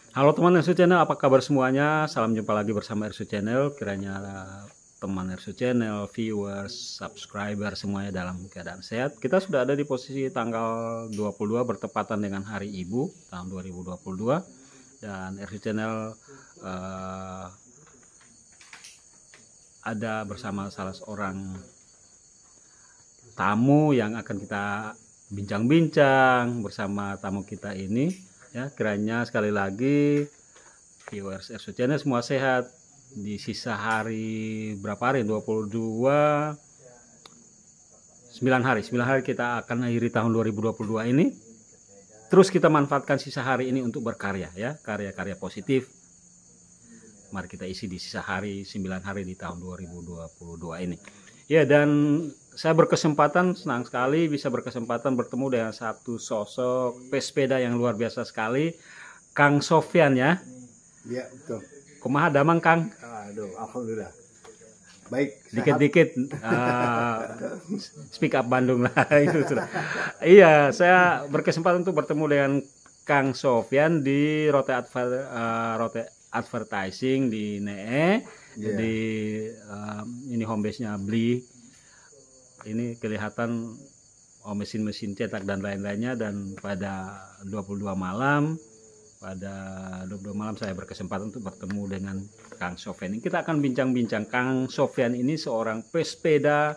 Halo teman Ersu Channel, apa kabar semuanya? Salam jumpa lagi bersama Ersu Channel. Kiranya teman Ersu Channel, viewers, subscriber semuanya dalam keadaan sehat. Kita sudah ada di posisi tanggal 22 bertepatan dengan Hari Ibu tahun 2022. Dan Ersu Channel ada bersama salah seorang tamu yang akan kita bincang-bincang bersama tamu kita ini. Ya, kiranya sekali lagi viewers Ersu Channel semua sehat di sisa hari berapa hari? 22 9 hari kita akan akhiri tahun 2022 ini. Terus kita manfaatkan sisa hari ini untuk berkarya ya, karya-karya positif. Mari kita isi di sisa hari 9 hari di tahun 2022 ini. Ya, dan saya berkesempatan, senang sekali bisa berkesempatan bertemu dengan satu sosok pesepeda yang luar biasa sekali, Kang Sofyan ya. Iya, betul. Kumaha damang Kang? Aduh, alhamdulillah. Baik, Dikit-dikit speak up Bandung lah itu sudah. Iya, saya berkesempatan untuk bertemu dengan Kang Sofyan di Rote Advertising di NEE. Yeah. Di ini home base-nya Bli. Ini kelihatan mesin-mesin cetak dan lain-lainnya, dan pada 22 malam saya berkesempatan untuk bertemu dengan Kang Sofyan. Kita akan bincang-bincang. Kang Sofyan ini seorang pesepeda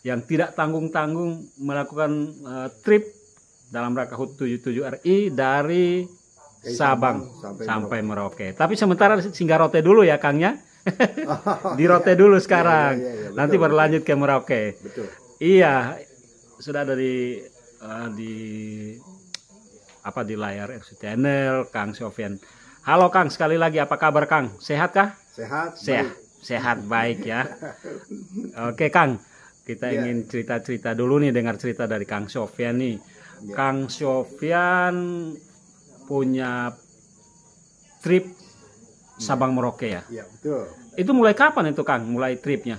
yang tidak tanggung-tanggung melakukan trip dalam rangka HUT 77 RI dari Sabang sampai Merauke. Tapi sementara singgah Rote dulu ya Kangnya. Di Rote dulu sekarang. Betul, nanti berlanjut ke Merauke. Betul. Iya, sudah ada di layar Ersu Channel Kang Sofyan. Halo Kang, sekali lagi apa kabar Kang? Sehat kah? Sehat. Sehat baik ya. Oke Kang, kita ingin cerita-cerita dulu nih, dengar cerita dari Kang Sofyan nih. Kang Sofyan punya trip Sabang Merauke ya? Iya, betul. Itu mulai kapan itu Kang? Mulai tripnya?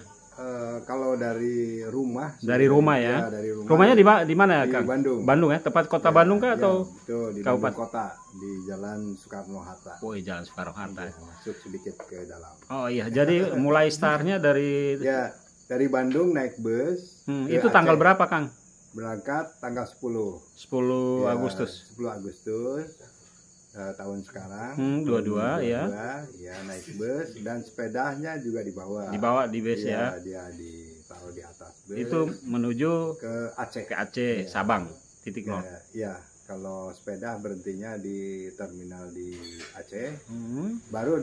Kalau dari rumah. Dari rumah ya? Dari rumah. Rumahnya di mana ya Kang? Bandung. Bandung ya? Tepat kota Bandung kah atau? Betul, di Kabupaten Kota, di Jalan Soekarno-Hatta. Oh, Jalan Soekarno-Hatta. Masuk sedikit ke dalam. Oh iya, jadi mulai startnya dari dari Bandung naik bus. Itu tanggal berapa Kang? Berangkat tanggal 10. 10 Agustus. 10 Agustus. Tahun sekarang 22 ya. Ya, naik bus dan sepedanya juga dibawa di bus ya. Dia ditaruh di atas bus. Itu menuju ke Aceh. Ke Aceh, Sabang, titik nol. Ya, kalau sepeda berhentinya di terminal di Aceh. Baru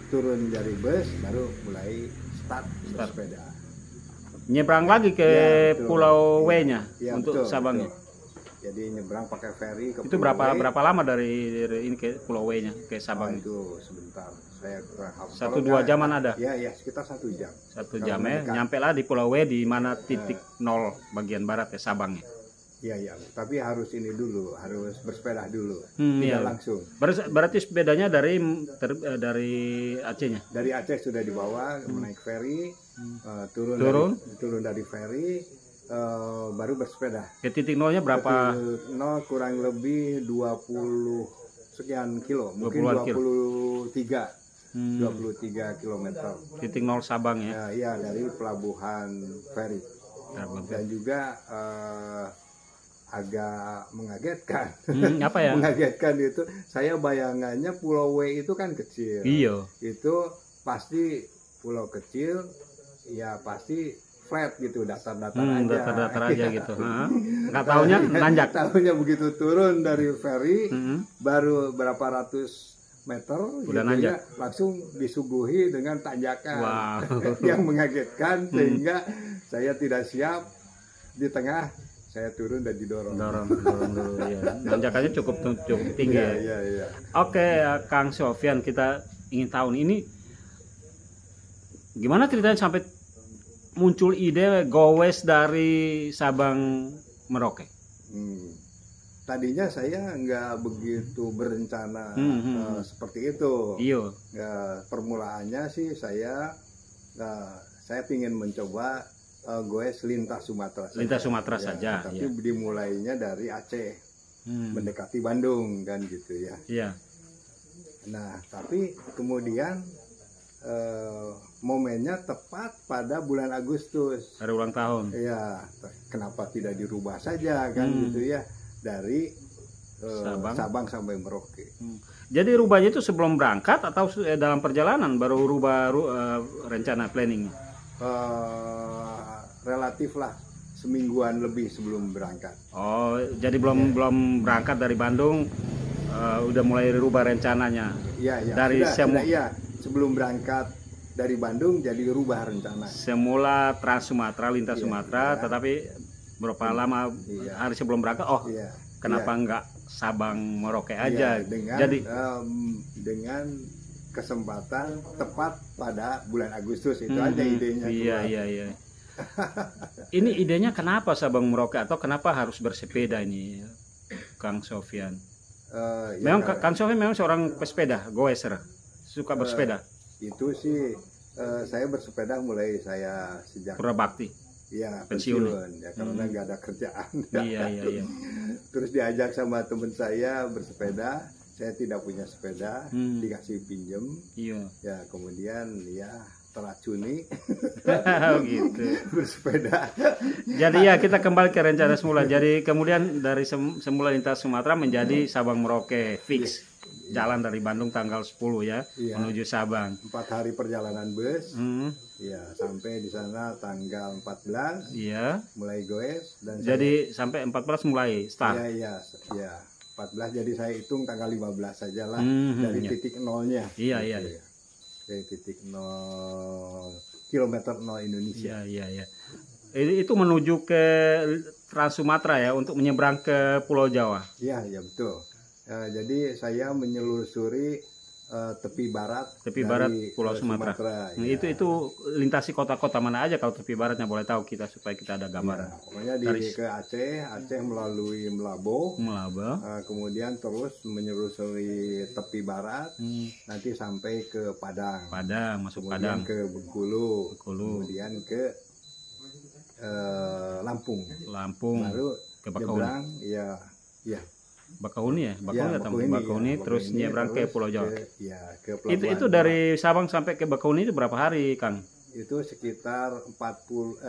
turun dari bus baru mulai start. Sepeda. Nyebrang lagi ke Pulau W-nya untuk Sabangnya. Betul. Jadi nyebrang pakai ferry ke itu berapa lama dari ini ke Pulau W-nya ke Sabang? Itu sebentar. Saya kurang hafal. 1-2 jaman ada? Ya, sekitar 1 jam. 1 jam ya. Nyampe lah di Pulau W di mana titik nol bagian barat ya Sabangnya. Iya. Tapi harus ini dulu, harus bersepeda dulu. Tidak langsung. Berarti sepedanya dari Acehnya? Dari Aceh sudah dibawa, naik ferry, turun dari ferry. Baru bersepeda. Ke titik nolnya berapa? Titik nol kurang lebih 20 sekian kilo, mungkin 23 kilometer. Titik nol Sabang ya? Iya, dari pelabuhan ferry. Dan juga agak mengagetkan. Apa ya? Mengagetkan itu, saya bayangannya Pulau W itu kan kecil. Iya. Itu pasti pulau kecil, ya pasti flat gitu, datar-datar aja gitu. Nggak taunya nanjak. Tahunya begitu turun dari ferry baru berapa ratus meter udah gitu nanjak. Langsung disuguhi dengan tanjakan. Wow. Yang mengagetkan sehingga saya tidak siap, di tengah saya turun dan didorong. Dorong dulu ya. Nanjakannya cukup tinggi ya. Iya. Oke, Kang Sofyan, kita ingin tahu ini gimana ceritanya sampai muncul ide gowes dari Sabang Merauke? Tadinya saya nggak begitu berencana seperti itu. Iya. Permulaannya sih saya ingin mencoba goes lintas Sumatera. Lintas Sumatera saja. Tapi dimulainya dari Aceh, mendekati Bandung kan gitu ya. Iya. Nah, tapi kemudian momennya tepat pada bulan Agustus. Hari ulang tahun. Iya, kenapa tidak dirubah saja kan gitu ya, dari Sabang sampai Merauke. Jadi rubahnya itu sebelum berangkat atau dalam perjalanan baru rubah rencana planningnya? Relatif lah, semingguan lebih sebelum berangkat. Oh, jadi belum berangkat dari Bandung udah mulai rubah rencananya. Iya, Dari sebelum berangkat dari Bandung jadi rubah rencana. Semula Trans Sumatera, lintas Sumatera, tetapi berapa lama hari sebelum berangkat? Oh, kenapa enggak Sabang Merauke aja? Jadi dengan kesempatan tepat pada bulan Agustus itu aja idenya. Iya. Ini idenya kenapa Sabang Merauke atau kenapa harus bersepeda ini, Kang Sofyan? Memang Kang Sofyan memang seorang pesepeda, goeser, suka bersepeda. Itu sih saya bersepeda mulai saya sejak Purabakti. Iya, pensiun ya, karena nggak ada kerjaan. Iya. Terus diajak sama teman saya bersepeda, saya tidak punya sepeda, dikasih pinjem. Iya. Ya kemudian ya teracuni gitu. bersepeda. Jadi ya kita kembali ke rencana semula. Jadi kemudian dari semula lintas Sumatera menjadi Sabang Merauke fix. Jalan dari Bandung tanggal 10 ya, menuju Sabang. 4 hari perjalanan bus. Ya, sampai di sana tanggal 14. Iya. Mulai goes dan jadi sampai 14 mulai start. Iya. 14 jadi saya hitung tanggal 15 saja lah dari titik nolnya. Iya. Dari titik 0 kilometer 0 Indonesia. Iya. Itu menuju ke Trans Sumatera ya untuk menyeberang ke Pulau Jawa. Iya betul. Jadi saya menyelusuri tepi barat Pulau Sumatera. Ya. Itu lintasi kota-kota mana aja kalau tepi baratnya, boleh tahu kita supaya kita ada gambaran. Ya, pokoknya ke Aceh melalui Melabo, kemudian terus menyelusuri tepi barat, nanti sampai ke Padang, masuk kemudian Padang, ke Bengkulu, kemudian ke Lampung, baru ke Bakahuni. Iya. Bakahuni terus nyebrang ke Pulau Jawa. Itu Jawa. dari Sabang sampai ke Bakahuni itu berapa hari, Kang? Itu sekitar 45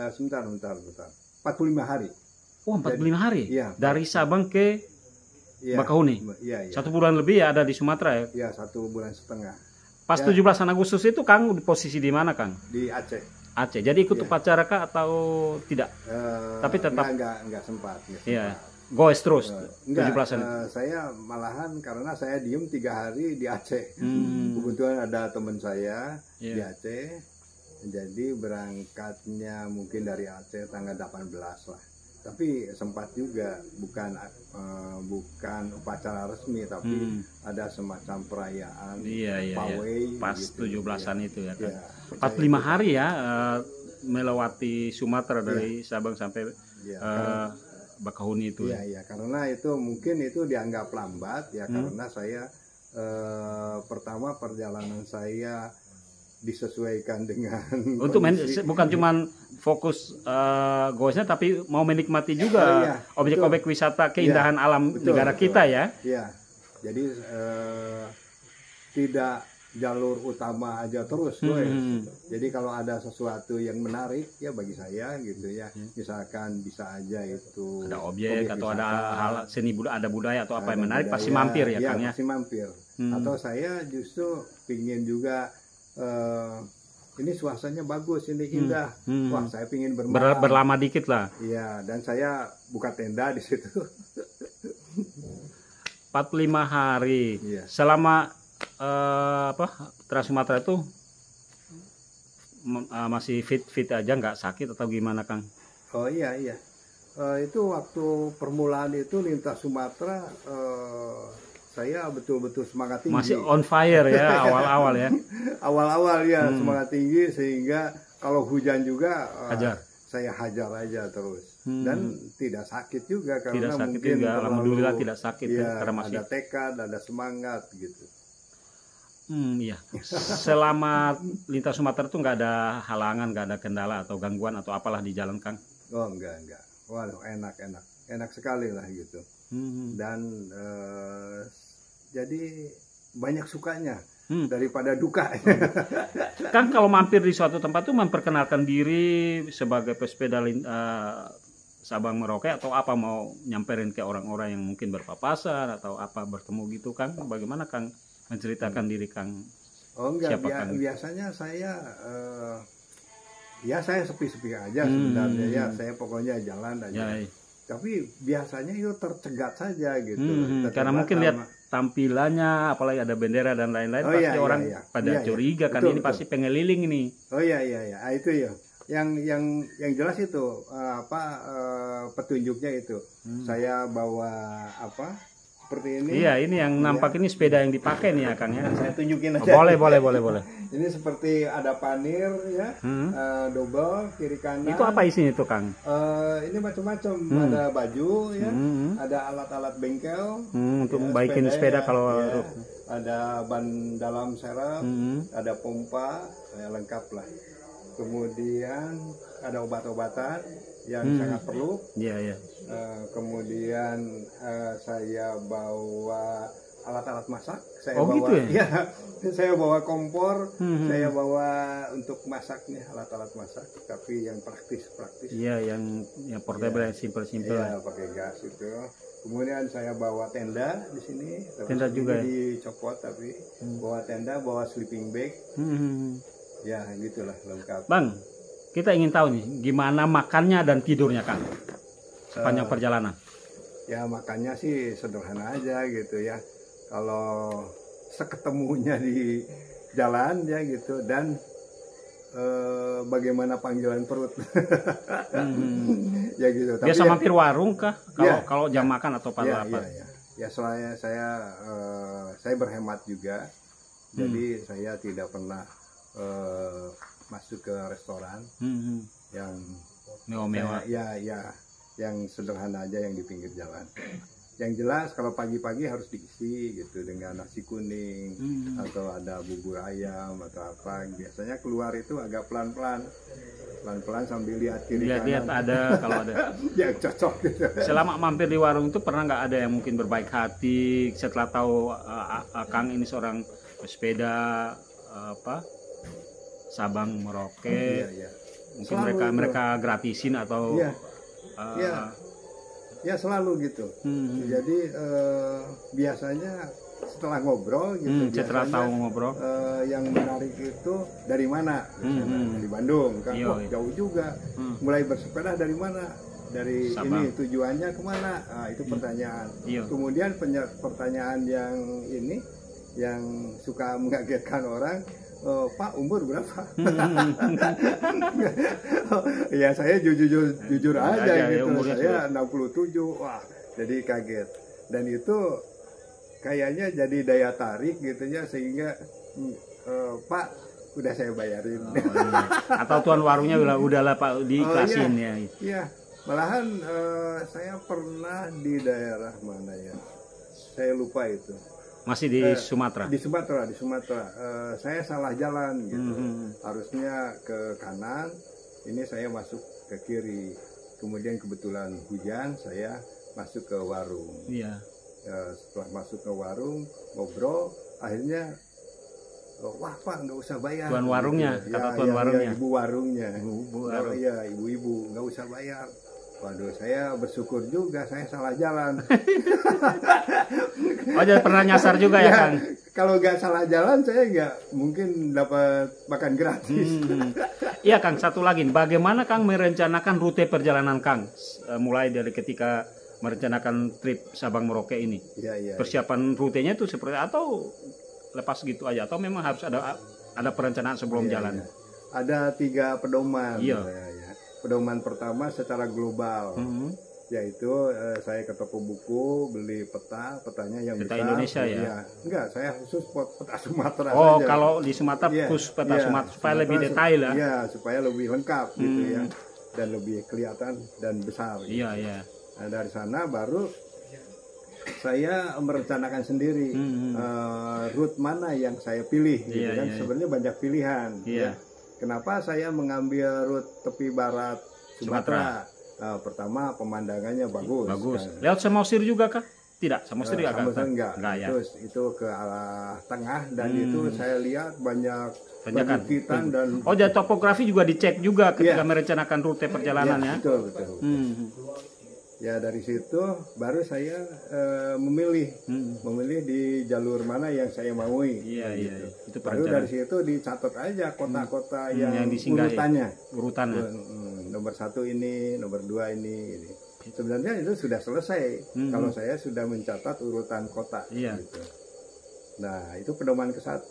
hari. Oh, 45 hari? Iya. Dari Sabang ke Bakahuni? Iya. 1 bulan lebih ya ada di Sumatera ya? Iya, 1 bulan setengah. Pas 17 Agustus itu Kang di posisi di mana, Kang? Di Aceh. Jadi ikut upacara kah atau tidak? Tapi tetap enggak sempat. Iya. Goes terus 17-an. Saya malahan karena saya diem 3 hari di Aceh. Kebetulan ada teman saya di Aceh. Jadi berangkatnya mungkin dari Aceh tanggal 18 lah. Tapi sempat juga bukan upacara resmi, tapi ada semacam perayaan pawai. Pas gitu, 17-an itu ya kan. 45 hari ya melewati Sumatera dari Sabang sampai Bakahuni itu. Iya, karena itu mungkin itu dianggap lambat ya, karena saya pertama perjalanan saya disesuaikan dengan untuk bukan cuman fokus goesnya, tapi mau menikmati juga objek-objek wisata keindahan alam negara kita ya. Iya. Jadi tidak jalur utama aja terus jadi kalau ada sesuatu yang menarik ya bagi saya gitu ya, misalkan bisa aja itu ada objek atau wisata, ada hal seni budaya, ada budaya atau apa yang menarik, pasti mampir ya Kang ya. Pasti mampir. Atau saya justru pingin juga ini suasananya bagus, ini indah, wah saya pingin berlama dikit lah. Iya, dan saya buka tenda di situ. 45 hari selama Trans Sumatera itu masih fit aja, nggak sakit atau gimana, Kang? Oh iya. Itu waktu permulaan itu lintas Sumatera saya betul-betul semangat tinggi. Masih on fire ya awal-awal ya. Awal-awal ya semangat tinggi, sehingga kalau hujan juga saya hajar aja terus. Dan tidak sakit juga karena mungkin alhamdulillah tidak sakit karena masih ada tekad, ada semangat gitu. Iya. Selama lintas Sumatera itu nggak ada halangan, nggak ada kendala atau gangguan atau apalah di jalan, Kang? Oh enggak. Waduh, enak sekali lah gitu. Dan jadi banyak sukanya daripada duka. Kan kalau mampir di suatu tempat tuh memperkenalkan diri sebagai pesepeda Sabang Merauke atau apa, mau nyamperin ke orang-orang yang mungkin berpapasan atau apa, bertemu gitu Kang. Bagaimana Kang menceritakan diri Kang? Oh enggak, Siapa Kang? biasanya saya ya saya sepi-sepi aja sebenarnya ya, saya pokoknya jalan aja. Tapi biasanya itu tercegat saja gitu. Karena mungkin lihat tampilannya, apalagi ada bendera dan lain-lain, pasti orang pada curiga kan, ini pasti pengeliling ini. Oh iya, itu ya. Yang jelas itu petunjuknya itu. Saya bawa seperti ini. Iya, ini yang nampak ini sepeda yang dipakai nih ya Kang ya. Saya tunjukin aja. Boleh. Ini seperti ada panir ya, double kiri kanan. Itu apa isinya itu Kang? Ini macam-macam, ada baju ya, ada alat-alat bengkel untuk membaikin sepeda kalau ada ban dalam serep, ada pompa, ya, lengkap lah. Kemudian ada obat-obatan yang sangat perlu. Iya. Kemudian saya bawa alat-alat masak. Saya bawa, gitu ya? Ya, saya bawa kompor, saya bawa untuk masaknya alat-alat masak, tapi yang praktis. Iya, yang portable, yang simple. Iya, pakai gas itu. Kemudian saya bawa tenda di sini. Tenda juga dicopot, tapi bawa tenda, bawa sleeping bag. Ya, gitulah lengkap. Bang, kita ingin tahu nih, gimana makannya dan tidurnya Kang sepanjang perjalanan? Ya makannya sih sederhana aja gitu ya. Kalau seketemunya di jalan ya gitu, dan bagaimana panggilan perut. Ya gitu. Tapi biasa mampir warung kah? Kalau jam makan atau pada apa? Ya soalnya saya berhemat juga. Jadi saya tidak pernah masuk ke restoran yang mewah-mewah. Ya, yang sederhana aja, yang di pinggir jalan. Yang jelas kalau pagi-pagi harus diisi gitu dengan nasi kuning atau ada bubur ayam atau apa. Biasanya keluar itu agak pelan-pelan sambil lihat kiri kanan. Lihat ada kalau ada yang cocok gitu. Selama mampir di warung itu pernah nggak ada yang mungkin berbaik hati setelah tahu Kang ini seorang pesepeda Sabang Merauke? Mungkin mereka gratisin atau ya selalu gitu. Jadi biasanya setelah ngobrol gitu, setelah tahu ngobrol, yang menarik itu dari mana? Dari Bandung kan, jauh juga. Mulai bersepeda dari mana? Dari Sabang. Ini tujuannya kemana? Nah, itu pertanyaan. Kemudian pertanyaan yang ini yang suka mengagetkan orang, Pak umur berapa? Ya saya jujur aja gitu. Saya 67. Wah, jadi kaget. Dan itu kayaknya jadi daya tarik gitu ya, sehingga Pak udah saya bayarin. Atau tuan warungnya udahlah Pak diiklasin ya. Iya. Malahan saya pernah di daerah mana ya? Saya lupa itu. Masih di Sumatera? Di Sumatera. Saya salah jalan gitu. Harusnya ke kanan, ini saya masuk ke kiri. Kemudian kebetulan hujan, saya masuk ke warung. Iya. Setelah masuk ke warung, ngobrol, akhirnya wah Pak nggak usah bayar. Tuan warungnya, gitu. Kata tuan warungnya. Ibu warungnya. Iya, ibu-ibu nggak usah bayar. Waduh, saya bersyukur juga, saya salah jalan. Oh, jadi pernah nyasar juga ya, Kang? Kalau nggak salah jalan, saya nggak mungkin dapat makan gratis. Iya, Kang. Satu lagi, bagaimana Kang merencanakan rute perjalanan Kang? Mulai dari ketika merencanakan trip Sabang Merauke ini. Iya. Persiapan rutenya itu seperti atau lepas gitu aja? Atau memang harus ada perencanaan sebelum jalan? Iya. Ada 3 pedoman. Iya. Pedoman pertama secara global, yaitu saya ke toko buku beli petanya yang peta bisa. Indonesia ya? Enggak, saya khusus peta Sumatera saja. Kalau di Sumatera khusus peta Sumatera supaya lebih detail ya? Iya, supaya lebih lengkap gitu ya, dan lebih kelihatan dan besar. Iya. Gitu. Nah, dari sana baru saya merencanakan sendiri route mana yang saya pilih, gitu kan? Sebenarnya banyak pilihan. Iya. Ya. Kenapa saya mengambil rute tepi barat Sumatera? Pertama pemandangannya bagus. Kan? Lewat Samosir juga kah? Tidak, Samosir agak Samosir enggak ya. Itu ke arah tengah dan itu saya lihat banyak Tanjakan. perbukitan dan Jadi topografi juga dicek juga ketika merencanakan rute perjalanan ya. betul. Ya dari situ baru saya memilih di jalur mana yang saya maui. Iya. Itu Baru dari situ dicatat aja kota-kota yang disinggahi. urutannya. Nomor 1 ini, nomor 2 ini. Sebenarnya itu sudah selesai kalau saya sudah mencatat urutan kota. Gitu. Nah itu pedoman ke-1.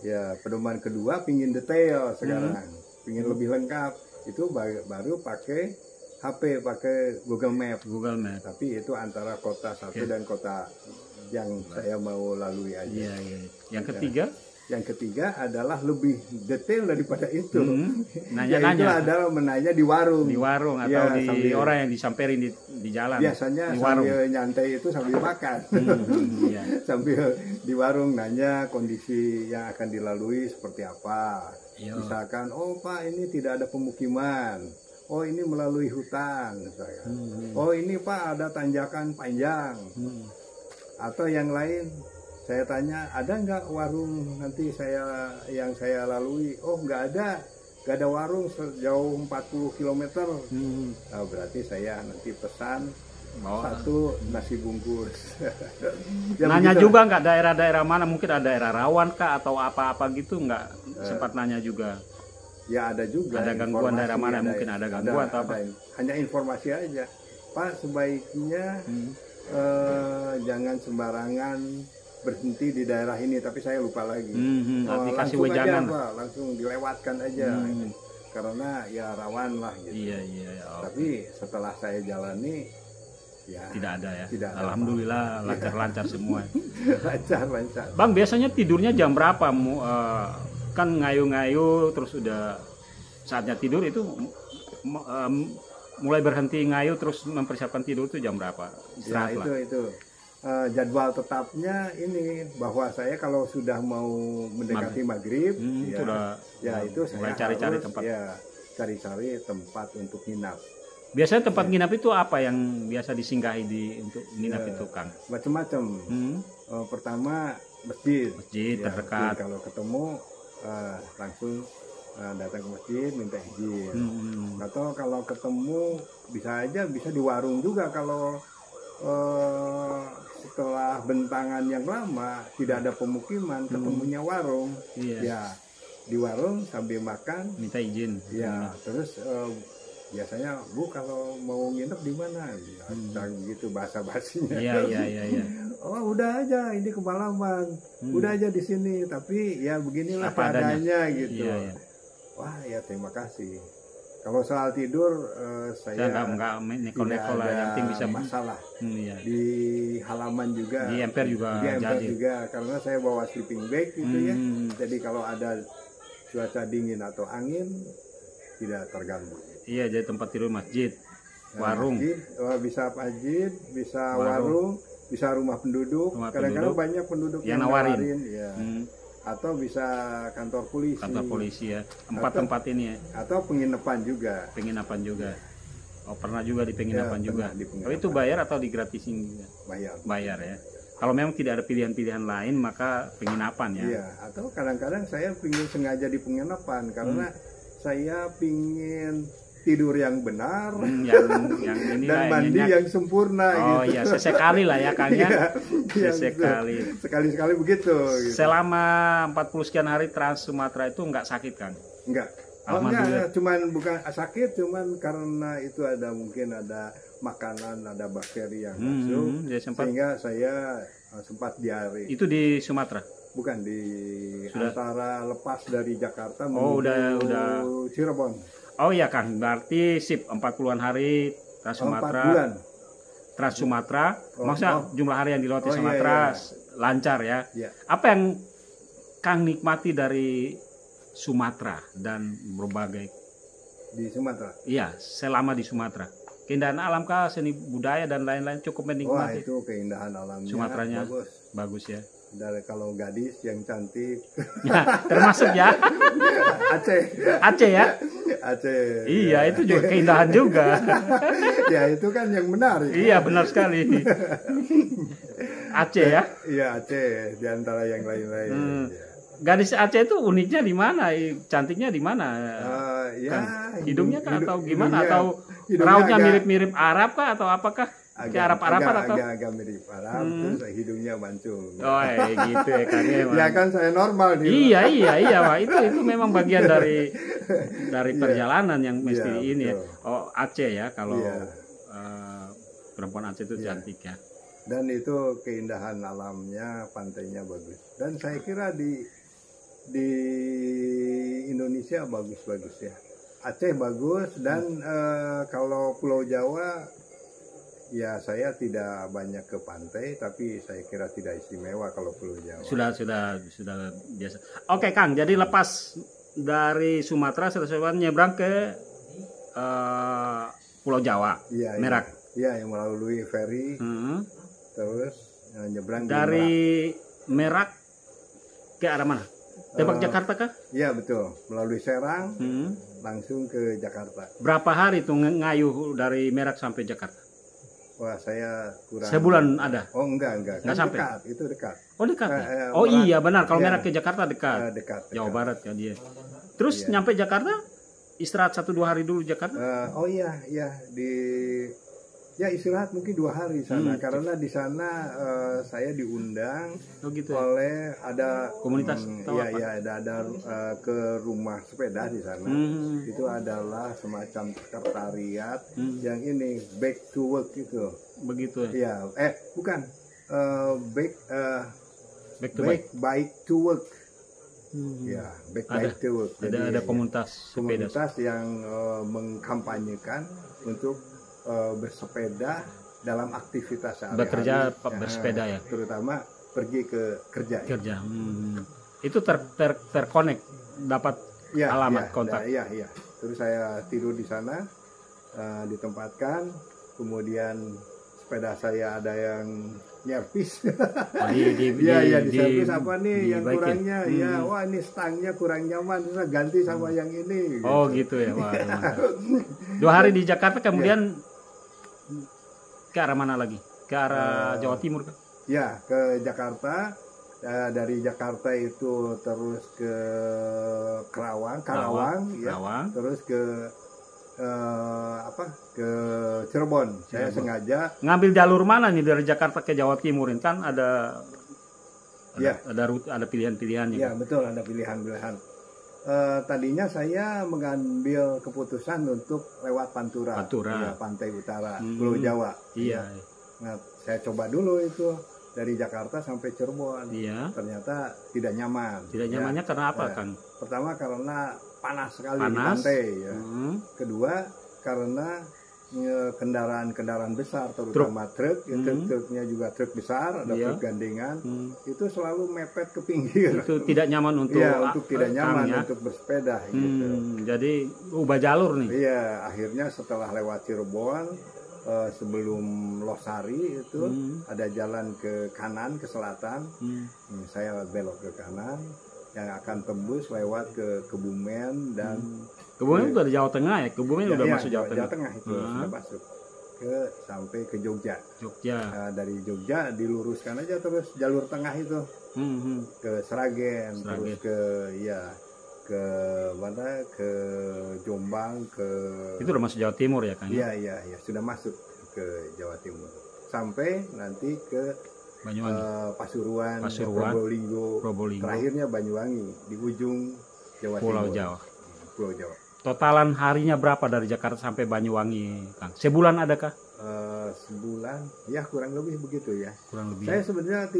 Ya pedoman kedua pingin detail sekarang, pingin lebih lengkap. Itu baru pakai HP, pakai Google Map. Tapi itu antara kota satu dan kota yang saya mau lalui aja. Yang ketiga? Yang ketiga adalah lebih detail daripada itu. Nanya-nanya. Itu adalah menanya di warung. Di warung atau di sambil, orang yang disamperin di jalan. Biasanya di sambil nyantai itu sambil makan. Sambil di warung nanya kondisi yang akan dilalui seperti apa. Misalkan, oh Pak ini tidak ada pemukiman. Oh ini melalui hutan, misalkan. Oh ini Pak ada tanjakan panjang. Atau yang lain, saya tanya ada nggak warung nanti yang saya lalui? Oh nggak ada warung sejauh 40 km. Nah, berarti saya nanti pesan 1 nasi bungkus. Nanya begitu. Juga nggak daerah-daerah mana, mungkin ada daerah rawan kah atau apa-apa gitu nggak sempat nanya juga. Ya ada juga. Ada gangguan daerah mana, mungkin ada gangguan atau apa? Hanya informasi aja. Pak sebaiknya jangan sembarangan berhenti di daerah ini, tapi saya lupa lagi. Dikasih langsung wejangan. aja Pak, langsung dilewatkan aja. Karena ya rawan lah gitu. Iya. Tapi setelah saya jalani ya tidak ada ya. Tidak ada. Alhamdulillah lancar-lancar semua. Lancar. Bang biasanya tidurnya jam berapa? Kan ngayu-ngayu terus udah saatnya tidur itu mulai berhenti ngayu terus mempersiapkan tidur itu jam berapa? Ya itu jadwal tetapnya ini bahwa saya kalau sudah mau mendekati maghrib itu mulai saya cari-cari harus, tempat. Cari-cari tempat untuk nginap. Biasanya tempat nginap itu apa yang biasa disinggahi untuk nginap itu Kang? Macam-macam. Pertama masjid terdekat. Masjid. Kalau ketemu langsung datang ke masjid minta izin. Atau kalau ketemu bisa di warung juga kalau setelah bentangan yang lama tidak ada pemukiman, ketemunya warung. Ya di warung sambil makan minta izin. Ya terus biasanya Bu kalau mau nginep di mana? Gitu bahasa-basinya. Iya. Oh udah aja ini kemalaman, udah aja di sini. Tapi ya beginilah keadaannya gitu. Wah ya terima kasih. Kalau soal tidur saya nggak neko-neko lah, yang penting bisa masalah. Di halaman juga. Di emper juga. Karena saya bawa sleeping bag gitu ya. Jadi kalau ada cuaca dingin atau angin tidak terganggu. Iya, jadi tempat tidur masjid, warung. Bisa masjid, bisa warung, bisa rumah penduduk. Kadang-kadang banyak penduduk yang nawarin. Ya. Atau bisa kantor polisi. Kantor polisi ya. Tempat ini ya. Atau penginapan juga. Oh, pernah juga di penginapan juga. Oh, itu bayar atau digratisin juga? Bayar ya. Kalau memang tidak ada pilihan-pilihan lain maka penginapan ya. Iya, atau kadang-kadang saya pingin sengaja di penginapan karena saya pingin tidur yang benar, yang dan mandi yang sempurna. Oh gitu. Iya, sesekali lah ya Kang ya. Sekali begitu. Selama 40 sekian hari Trans Sumatera itu nggak sakit Kang? Enggak. Enggak, bukan sakit, cuman karena itu mungkin ada makanan, ada bakteri yang masuk, sehingga saya sempat diare. Itu di Sumatera? Bukan, antara lepas dari Jakarta menuju udah Cirebon. Oh iya Kang, berarti sip 40-an hari Trans Sumatera. 4 bulan. Trans Sumatera, maksudnya jumlah hari yang dilewati Sumatera lancar ya. Apa yang Kang nikmati dari Sumatera dan berbagai di Sumatera? Iya, selama di Sumatera. Keindahan alam kah, seni budaya dan lain-lain cukup menikmati. Wah, itu keindahan alamnya. Sumateranya bagus ya. Dari kalau gadis yang cantik Ya, termasuk ya. Aceh. Aceh ya. Aceh. Iya, itu juga keindahan juga. Ya itu kan yang menarik. Iya, benar sekali. Aceh ya. Iya Aceh di antara yang lain-lain. Ya. Gadis Aceh itu uniknya di mana? Cantiknya di mana? Ya, Hidungnya kah atau gimana? hidungnya- Atau hidungnya rautnya agak- mirip-mirip Arab kah atau apakah? Kayak Arab-Araban atau? agak mirip Arab, terus hidungnya mancung. Oh, gitu ya kan emang. Ya kan saya normal dia. Iya, Pak. Itu memang bagian dari perjalanan yang mesti Iya, ini ya. betul. Oh, Aceh ya kalau Iya. perempuan Aceh itu Iya. cantik ya. Dan itu keindahan alamnya, pantainya bagus. Dan saya kira di Indonesia bagus-bagus ya. Aceh bagus dan kalau Pulau Jawa ya saya tidak banyak ke pantai, tapi saya kira tidak istimewa kalau Pulau Jawa. Sudah biasa. Oke, Kang. Jadi lepas dari Sumatera setelah nyebrang ke Pulau Jawa, Iya, Merak. Iya, yang melalui ferry terus nyebrang di Merak. Dari Merak ke arah mana? Tebak Jakarta kah? Iya betul, melalui Serang langsung ke Jakarta. Berapa hari tuh ngayuh dari Merak sampai Jakarta? Wah saya kurang. Sebulan ada? Oh enggak. Nggak Kan sampai? dekat, itu dekat. Oh, dekat ya? Oh, Oh iya benar, kalau iya. Merak ke Jakarta dekat. Dekat. Jawa Barat kan dia. Terus Iya. nyampe Jakarta, istirahat 1-2 hari dulu Jakarta? Oh iya istirahat mungkin 2 hari sana karena di sana saya diundang Oh gitu ya? oleh ada Komunitas atau apa? ada ke rumah sepeda di sana. Itu adalah semacam sekretariat yang ini back to work itu. Begitu ya? Iya, bukan back Back to bike to work. Ya, bike to work. Jadi, Ada komunitas sepeda. komunitas yang mengkampanyekan untuk bersepeda dalam aktivitas sehari-hari. Bekerja bersepeda ya? Terutama pergi ke kerja. Kerja. Itu terkonek, dapat alamat kontak. Iya. Terus saya tidur di sana, ditempatkan, kemudian sepeda saya ada yang nyervis. Di servis apa nih yang dibaikin. kurangnya? Ya, wah ini stangnya kurang nyaman, terus ganti sama yang ini. Oh gitu ya, wah. Mantap. 2 hari di Jakarta kemudian ke arah mana lagi? Ke arah Jawa Timur kan? Ya, ke Jakarta. Dari Jakarta itu terus ke Karawang, ya. Terus ke ke Cirebon. Saya sengaja ngambil jalur mana nih dari Jakarta ke Jawa Timur ini kan ada pilihan-pilihan ya betul, ada pilihan-pilihan. Tadinya saya mengambil keputusan untuk lewat Pantura. Ya, pantai utara Pulau Jawa. Iya. Nah, saya coba dulu itu dari Jakarta sampai Cirebon. Iya. Ternyata tidak nyaman. Tidak nyamannya karena apa, Kang? Pertama karena panas sekali di Panas. pantai. Ya. Kedua karena kendaraan-kendaraan besar, terutama truk. Truk-truknya juga truk besar, ada truk gandengan. Itu selalu mepet ke pinggir. Itu tidak nyaman untuk tidak nyaman ya? untuk bersepeda. Gitu. Jadi ubah jalur nih. Iya, akhirnya setelah lewat Cirebon, sebelum Losari itu ada jalan ke kanan, ke selatan. Saya belok ke kanan yang akan tembus lewat ke Kebumen dan Kebumen itu ada Jawa Tengah ya? Kebumen udah masuk Jawa Tengah. Jawa Tengah itu sudah masuk sampai ke Jogja. Nah, dari Jogja diluruskan aja terus jalur tengah itu ke Sragen, terus ke mana, ke Jombang, itu udah masuk Jawa Timur ya kan? Iya, sudah masuk ke Jawa Timur sampai nanti ke Banyuwangi, Pasuruan, Probolinggo, terakhirnya Banyuwangi di ujung Jawa Pulau Timur. Jawa. Pulau Jawa. Totalan harinya berapa dari Jakarta sampai Banyuwangi, Kang? Sebulan adakah? Sebulan, ya kurang lebih begitu ya. Kurang lebih. Saya sebenarnya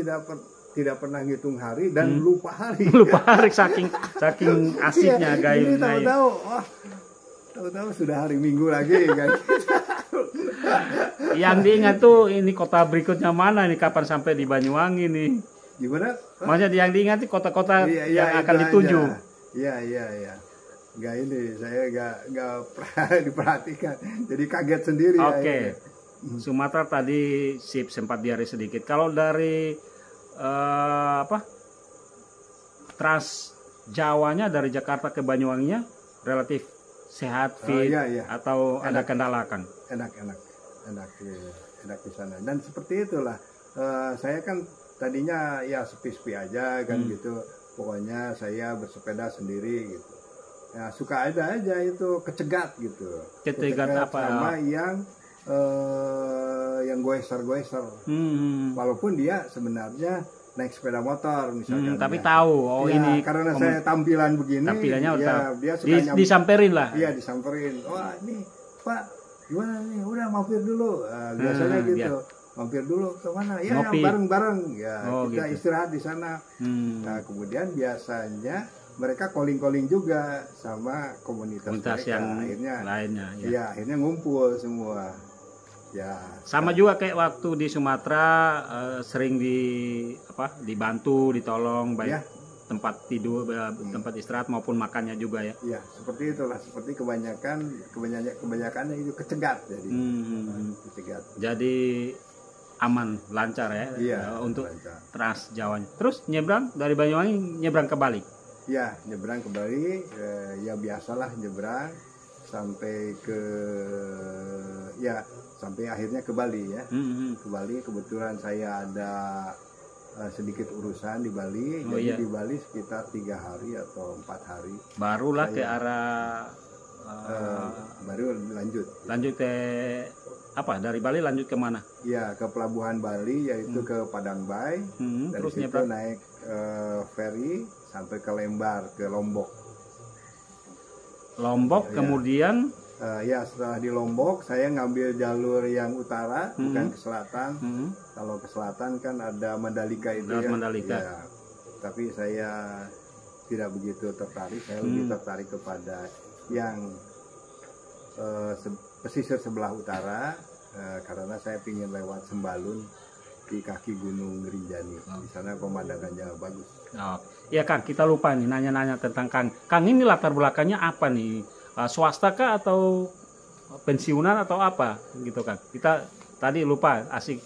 tidak pernah ngitung hari dan lupa hari. Lupa hari saking asiknya gaya. Ini tahu-tahu sudah hari Minggu lagi kan. Yang diingat tuh ini kota berikutnya mana nih, kapan sampai di Banyuwangi nih? Gimana? Maksudnya yang diingat kota-kota yang akan itu dituju. Aja. Iya. Enggak ini, saya enggak pernah diperhatikan. Jadi kaget sendiri. Oke. Sumatera tadi sempat diare sedikit. Kalau dari Trans Jawanya dari Jakarta ke Banyuwanginya relatif sehat, fit, atau ada kendala, Kang? Enak di sana. Dan seperti itulah, saya kan tadinya ya sepi-sepi aja kan gitu. Pokoknya saya bersepeda sendiri gitu. Ya, suka ada aja itu kecegat gitu. Kecegat apa? Sama yang goeser-goeser. Walaupun dia sebenarnya naik sepeda motor misalkan. Tapi tahu ini karena saya tampilan begini. Tampilannya dia suka disamperin lah. Iya, disamperin. Wah, ini Pak, gimana nih? Udah mampir dulu. Biasanya gitu. Mampir dulu ke mana? Ya, bareng-bareng. Ya, kita gitu. Istirahat di sana. Nah, kemudian biasanya mereka calling-calling juga sama komunitas mereka. Yang akhirnya lainnya. Ya, akhirnya ngumpul semua. Ya. Sama juga kayak waktu di Sumatera, sering dibantu, ditolong baik tempat tidur, tempat istirahat maupun makannya juga ya. Iya, seperti itulah. Seperti kebanyakannya itu kecegat jadi. Kecegat. Jadi aman, lancar ya, untuk lancar. Trans Jawanya. Terus nyebrang dari Banyuwangi nyebrang ke Bali. Ya, nyebrang ke Bali, ya biasalah nyebrang sampai sampai akhirnya ke Bali ya. Ke Bali kebetulan saya ada sedikit urusan di Bali, jadi di Bali sekitar 3 hari atau 4 hari. Barulah ke arah baru lanjut ke dari Bali lanjut ke mana? Ya, ke pelabuhan Bali, yaitu ke Padang Bay. Dari terus situ naik ferry sampai ke Lembar, ke Lombok. Kemudian setelah di Lombok saya ngambil jalur yang utara, bukan ke selatan. Kalau ke selatan kan ada Mandalika itu ya. Tapi saya tidak begitu tertarik. Saya lebih tertarik kepada yang pesisir sebelah utara, karena saya ingin lewat Sembalun di kaki Gunung Rinjani. Di sana pemandangannya bagus. Iya Kang, kita lupa nih nanya-nanya tentang Kang. Kang ini latar belakangnya apa nih? Swasta kah atau pensiunan atau apa gitu Kang? Kita tadi lupa asik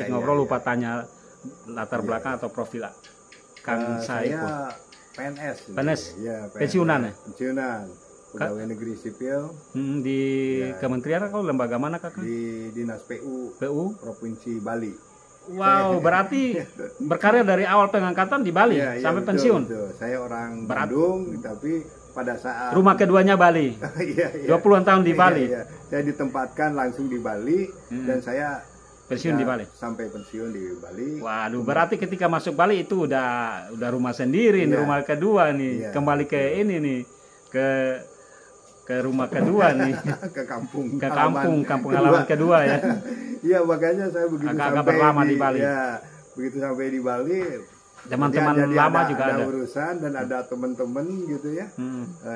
ngobrol lupa tanya latar belakang atau profil Kang saya PNS. Pensiunan ya? Pensiunan. Pegawai negeri sipil di kementerian atau lembaga mana Kak? Di Dinas PU Provinsi Bali. Wow, berarti berkarya dari awal pengangkatan di Bali sampai pensiun. Betul. Saya orang Bandung, tapi pada saat rumah keduanya Bali. 20-an tahun di Bali. Saya ditempatkan langsung di Bali dan saya pensiun di Bali. Sampai pensiun di Bali. Waduh, berarti ketika masuk Bali itu udah rumah sendiri, rumah kedua nih. Kembali ke ini nih, ke rumah kedua nih. Ke kampung halaman kedua ya. Iya, makanya saya begitu agak berlama di Bali. Ya, begitu sampai di Bali. Teman-teman lama juga ada urusan dan ada teman-teman gitu ya.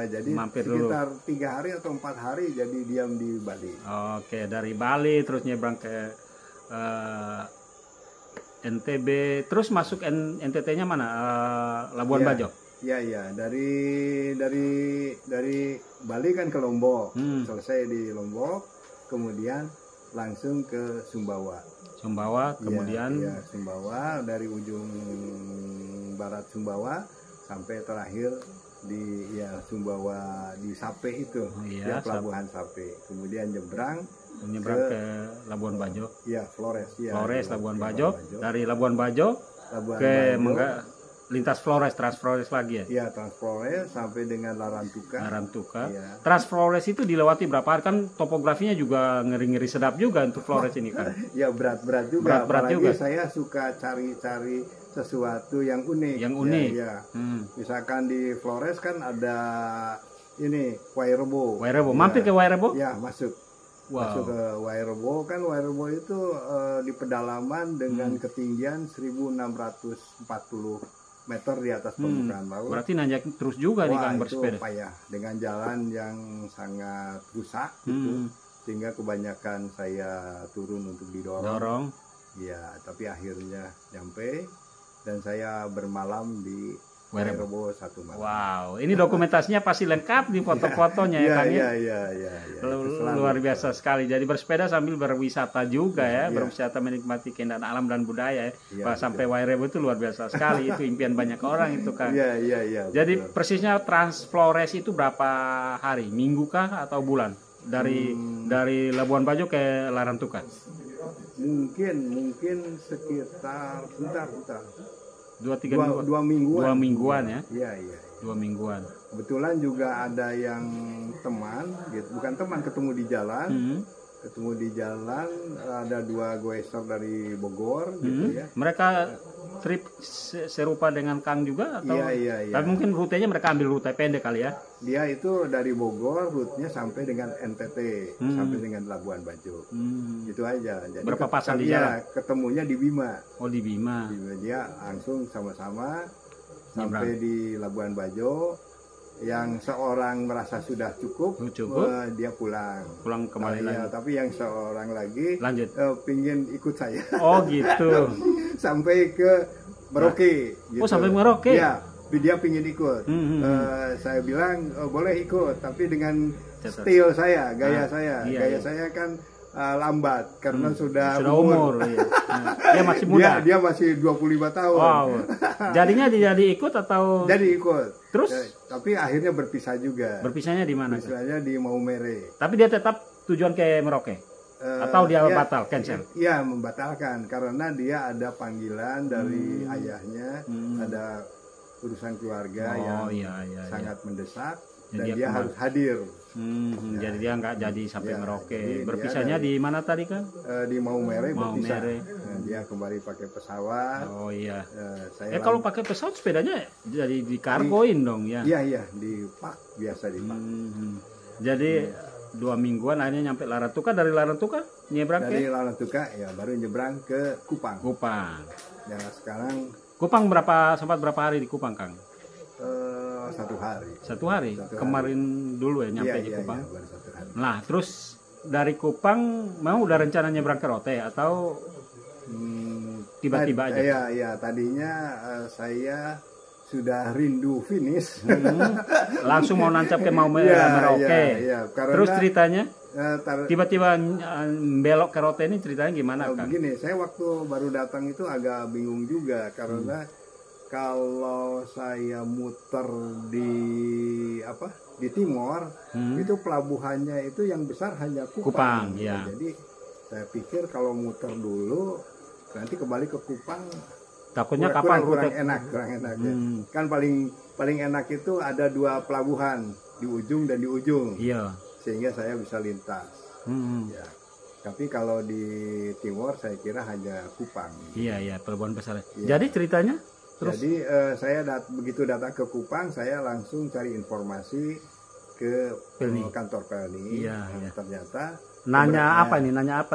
Jadi mampir sekitar dulu. 3 hari atau 4 hari jadi diam di Bali. Oke, dari Bali terus nyebrang ke NTB, terus masuk NTT-nya mana? Labuan Bajo. Iya, dari Bali kan ke Lombok. Selesai di Lombok, kemudian langsung ke Sumbawa. Kemudian Sumbawa, dari ujung barat Sumbawa sampai terakhir di Sumbawa di Sape itu, pelabuhan Sape. Kemudian nyebrang ke Labuan Bajo. Flores Labuan Bajo. Dari Labuan Bajo ke lintas Flores, Trans Flores lagi ya? Iya, Trans Flores sampai dengan Larantuka. Ya. Trans Flores itu dilewati berapa hari? Kan topografinya juga ngeri-ngeri sedap juga untuk Flores ini kan? Ya, berat juga. Berat juga. Saya suka cari-cari sesuatu yang unik. Misalkan di Flores kan ada ini Wairebo. Mampir ke Wairebo? Ya, masuk ke Wairebo. Kan Wairebo itu di pedalaman dengan ketinggian 1640 meter di atas permukaan laut. Berarti nanjak terus juga nih Kang bersepeda. Payah dengan jalan yang sangat rusak gitu. Sehingga kebanyakan saya turun untuk didorong. Ya, tapi akhirnya nyampe dan saya bermalam di Wairebo 1 Maret. Wow, ini dokumentasinya pasti lengkap di foto-fotonya ya Kang ya. Iya. Luar biasa sekali. Jadi bersepeda sambil berwisata juga ya, berwisata menikmati keindahan alam dan budaya ya. Wah, sampai Wairebo itu luar biasa sekali. Itu impian banyak orang itu Kang. Iya. Jadi betul. persisnya Transflores itu berapa hari? Minggu kah atau bulan? Dari Labuan Bajo ke Larantuka? Mungkin sekitar bentar. 2 mingguan. 2 mingguan ya. Iya. 2 mingguan. Kebetulan juga ada yang teman, gitu. Bukan teman, ketemu di jalan. Ada 2 goeser dari Bogor, gitu ya. Mereka trip serupa dengan Kang juga atau? Iya. Tapi mungkin rutenya mereka ambil rute pendek kali ya. Dia itu dari Bogor, rutenya sampai dengan NTT, sampai dengan Labuan Bajo. Itu aja. Jadi berapa pasang di jalan? Ketemunya di Bima. Oh, di Bima. Dia langsung sama-sama sampai di Labuan Bajo. Yang seorang merasa sudah cukup. Dia pulang kembali lagi. Tapi yang seorang lagi lanjut pingin ikut saya. Oh gitu. Sampai ke Merauke. Gitu. Oh, sampai Merauke? Iya, dia pingin ikut. Saya bilang boleh ikut, tapi dengan style saya, gaya saya. Gaya saya kan lambat karena sudah umur. Iya. Dia masih muda. Dia masih 25 tahun. Wow. Jadinya jadi ikut atau? Jadi ikut. Terus? Tapi akhirnya berpisah juga. Berpisahnya di mana? Berpisahnya di Maumere. Tapi dia tetap tujuan ke Merauke? Atau dia batal, cancel? Iya, membatalkan karena dia ada panggilan dari ayahnya, ada urusan keluarga yang sangat mendesak dan dia harus hadir. Jadi dia nggak jadi sampai Merauke. Berpisahnya di mana tadi kan? Di Maumere berpisah. Dia kembali pakai pesawat. Oh iya. Kalau pakai pesawat sepedanya jadi dikargoin dong ya? Iya, dipak, biasa dipak. Jadi 2 mingguan akhirnya nyampe Larantuka. Dari Larantuka nyebrang dari Larantuka ya baru nyebrang ke Kupang. Ya sekarang Kupang sempat berapa hari di Kupang Kang? 1 hari. 1 hari. Kemarin dulu ya nyampe di Kupang. Iya, baru 1 hari. Nah terus dari Kupang mau udah rencana nyebrang ke Rote atau tiba-tiba aja? Iya, tadinya saya sudah rindu finish. Langsung mau nancap ke Merauke. Terus ceritanya tiba-tiba belok ke Rote ini ceritanya gimana Kang? Begini, saya waktu baru datang itu agak bingung juga karena kalau saya muter di Timor itu pelabuhannya itu yang besar hanya Kupang. Ya. Jadi saya pikir kalau muter dulu nanti kembali ke Kupang takutnya kapan kurang enak ya. Kan paling enak itu ada 2 pelabuhan di ujung dan di ujung. Iya. Sehingga saya bisa lintas. Ya. Tapi kalau di Timor saya kira hanya Kupang. Iya, pelabuhan besar. Ya. Jadi ceritanya? Terus? Jadi saya begitu datang ke Kupang, saya langsung cari informasi ke kantor Pelni. Iya. Ternyata Nanya apa